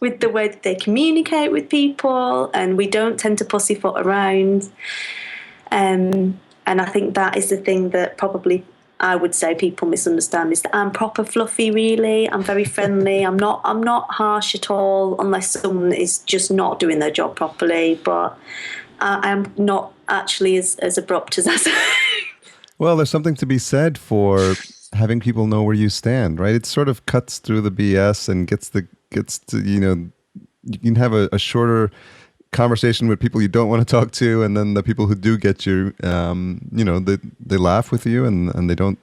B: with the way that they communicate with people, and we don't tend to pussyfoot around. And I think that is the thing that probably I would say people misunderstand, is that I'm proper fluffy, really. I'm very friendly. I'm not harsh at all, unless someone is just not doing their job properly. But I'm not actually as abrupt as I say.
A: Well, there's something to be said for having people know where you stand, right? It sort of cuts through the BS and gets to you can have a shorter conversation with people you don't want to talk to, and then the people who do get you, they laugh with you, and they don't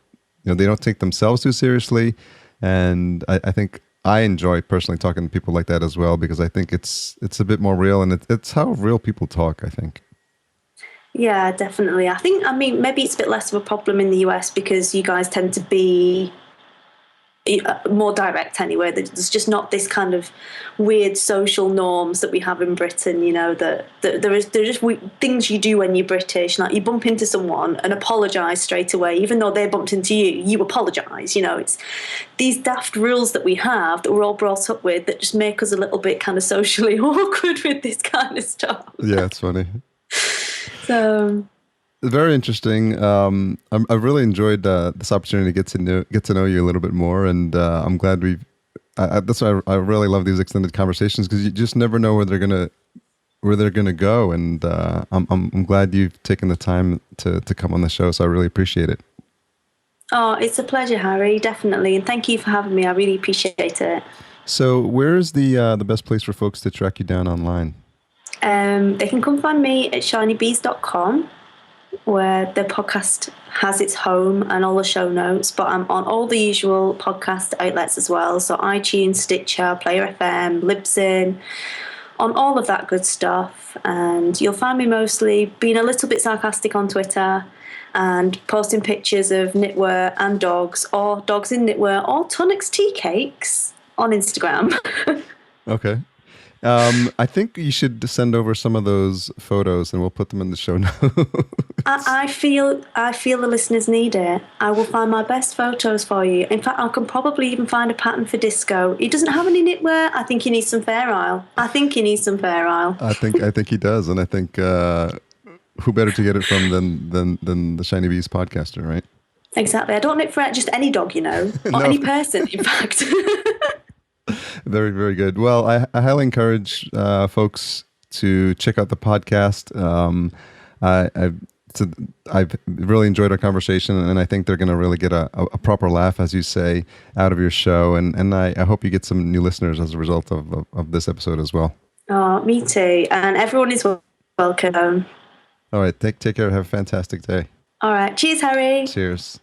A: take themselves too seriously. And I think I enjoy personally talking to people like that as well, because I think it's a bit more real, and it's how real people talk, I think.
B: Yeah, definitely. I mean, maybe it's a bit less of a problem in the US because you guys tend to be more direct anyway. There's just not this kind of weird social norms that we have in Britain. That there's just things you do when you're British. Like you bump into someone and apologise straight away, even though they bumped into you. You apologise. It's these daft rules that we have that we're all brought up with that just make us a little bit kind of socially awkward with this kind of stuff.
A: Yeah, it's funny.
B: So.
A: Very interesting. I really enjoyed this opportunity to get to know you a little bit more, and I'm glad that's why I really love these extended conversations because you just never know where they're gonna go, and I'm glad you've taken the time to come on the show. So I really appreciate it.
B: Oh, it's a pleasure, Harry. Definitely, and thank you for having me. I really appreciate it.
A: So, where's the best place for folks to track you down online?
B: They can come find me at Shineybees.com. where the podcast has its home and all the show notes, but I'm on all the usual podcast outlets as well. So iTunes, Stitcher, Player FM, Libsyn, on all of that good stuff. And you'll find me mostly being a little bit sarcastic on Twitter and posting pictures of knitwear and dogs, or dogs in knitwear, or Tonics tea cakes on Instagram.
A: Okay. I think you should send over some of those photos and we'll put them in the show notes.
B: I feel the listeners need it. I will find my best photos for you. In fact, I can probably even find a pattern for Disco. He doesn't have any knitwear. I think he needs some Fair Isle. I think he does,
A: and I think who better to get it from than the Shineybees podcaster, right?
B: Exactly. I don't knit for just any dog, or no. Any person, in fact.
A: Very, very good. Well, I highly encourage folks to check out the podcast. I've really enjoyed our conversation, and I think they're going to really get a proper laugh, as you say, out of your show. And I hope you get some new listeners as a result of this episode as well.
B: Oh, me too. And everyone is welcome.
A: All right. Take care. Have a fantastic day.
B: All right. Cheers, Harry.
A: Cheers.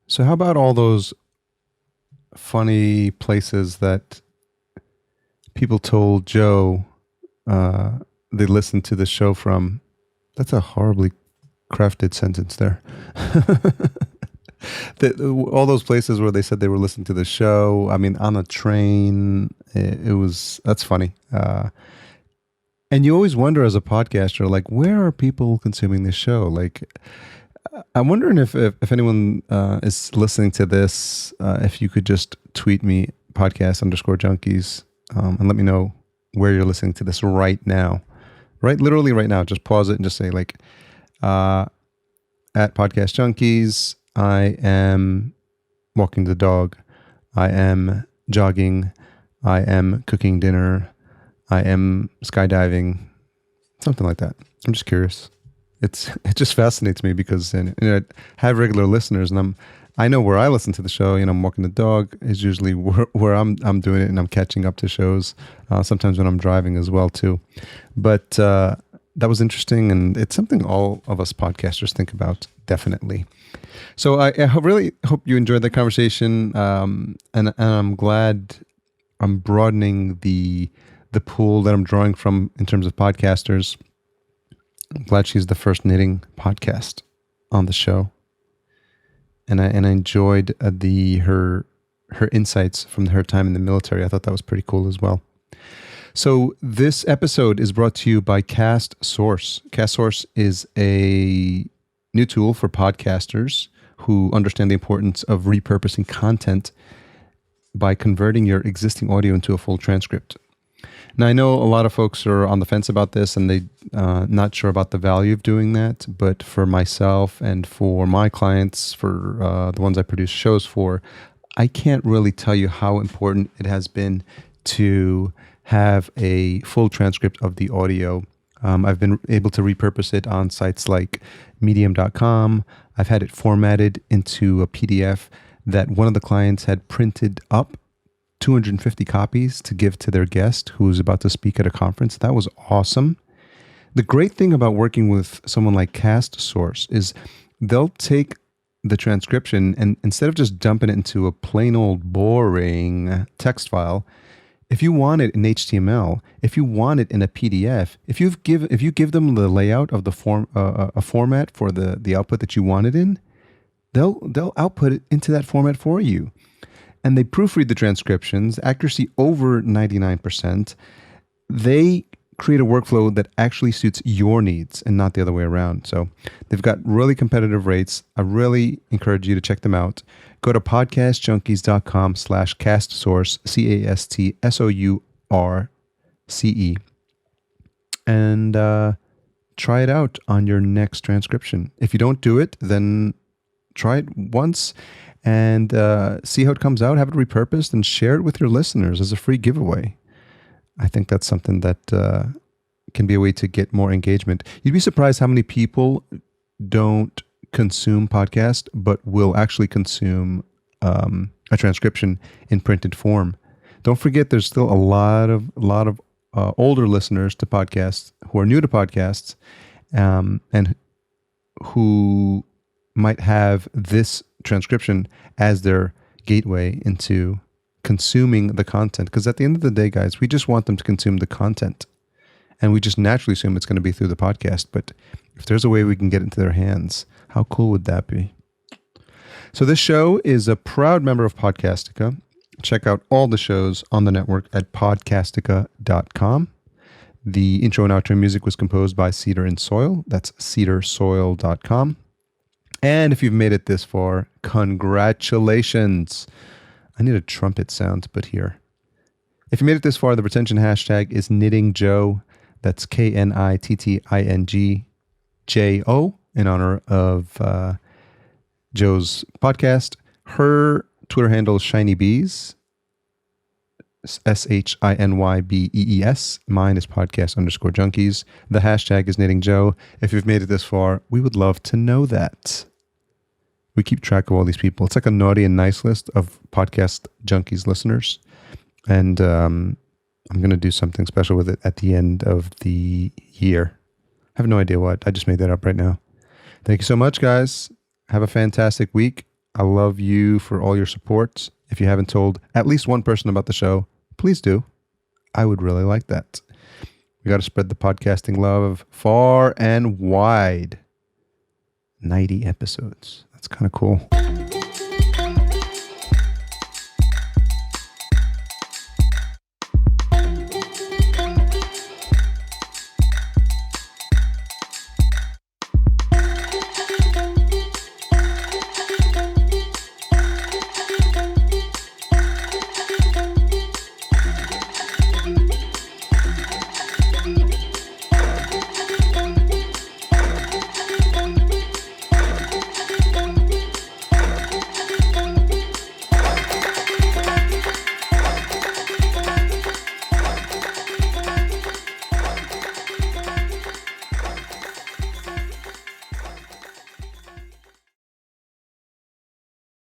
A: So how about all those funny places that people told Joe they listened to the show from? That's a horribly crafted sentence there. All those places where they said they were listening to the show. I mean, on a train, that's funny. And you always wonder as a podcaster, like, where are people consuming this show? Like, I'm wondering if anyone is listening to this, if you could just tweet me podcast_junkies and let me know where you're listening to this right now. Right, literally right now. Just pause it and just say like, at Podcast Junkies, I am walking the dog, I am jogging, I am cooking dinner, I am skydiving, something like that. I'm just curious. It just fascinates me because I have regular listeners, and I know where I listen to the show. I'm walking the dog is usually where I'm doing it, and I'm catching up to shows. Sometimes when I'm driving as well too. But that was interesting, and it's something all of us podcasters think about, definitely. So I really hope you enjoyed the conversation, and I'm glad I'm broadening the pool that I'm drawing from in terms of podcasters. I'm glad she's the first knitting podcast on the show. And I enjoyed her insights from her time in the military. I thought that was pretty cool as well. So this episode is brought to you by CastSource. CastSource is a new tool for podcasters who understand the importance of repurposing content by converting your existing audio into a full transcript. Now, I know a lot of folks are on the fence about this and they not sure about the value of doing that. But for myself and for my clients, for the ones I produce shows for, I can't really tell you how important it has been to have a full transcript of the audio. I've been able to repurpose it on sites like medium.com. I've had it formatted into a PDF that one of the clients had printed up 250 copies to give to their guest who was about to speak at a conference. That was awesome. The great thing about working with someone like CastSource is they'll take the transcription and instead of just dumping it into a plain old boring text file, If you want it in HTML, if you want it in a PDF, if you give them the layout of the a format for the output that you want it in, they'll output it into that format for you. And they proofread the transcriptions, accuracy over 99%. They create a workflow that actually suits your needs and not the other way around. So they've got really competitive rates. I really encourage you to check them out. Go to podcastjunkies.com/castsource, CASTSOURCE, and try it out on your next transcription. If you don't do it, then try it once and see how it comes out, have it repurposed, and share it with your listeners as a free giveaway. I think that's something that can be a way to get more engagement. You'd be surprised how many people don't consume podcast, but will actually consume a transcription in printed form. Don't forget, there's still a lot of older listeners to podcasts who are new to podcasts, and who might have this transcription as their gateway into consuming the content. Because at the end of the day, guys, we just want them to consume the content, and we just naturally assume it's going to be through the podcast. But if there's a way we can get it into their hands, how cool would that be? So this show is a proud member of Podcastica. Check out all the shows on the network at podcastica.com. The intro and outro music was composed by Cedar and Soil. That's cedarsoil.com. And if you've made it this far, congratulations. I need a trumpet sound to put here. If you made it this far, the retention hashtag is Knitting Joe. That's KNITTINGJO, in honor of Joe's podcast. Her Twitter handle is Shineybees, SHINYBEES. Mine is podcast_junkies. The hashtag is Knitting Joe. If you've made it this far, we would love to know that. We keep track of all these people. It's like a naughty and nice list of Podcast Junkies listeners. And I'm going to do something special with it at the end of the year. I have no idea what. I just made that up right now. Thank you so much, guys. Have a fantastic week. I love you for all your support. If you haven't told at least one person about the show, please do. I would really like that. We got to spread the podcasting love far and wide. 90 episodes. That's kind of cool.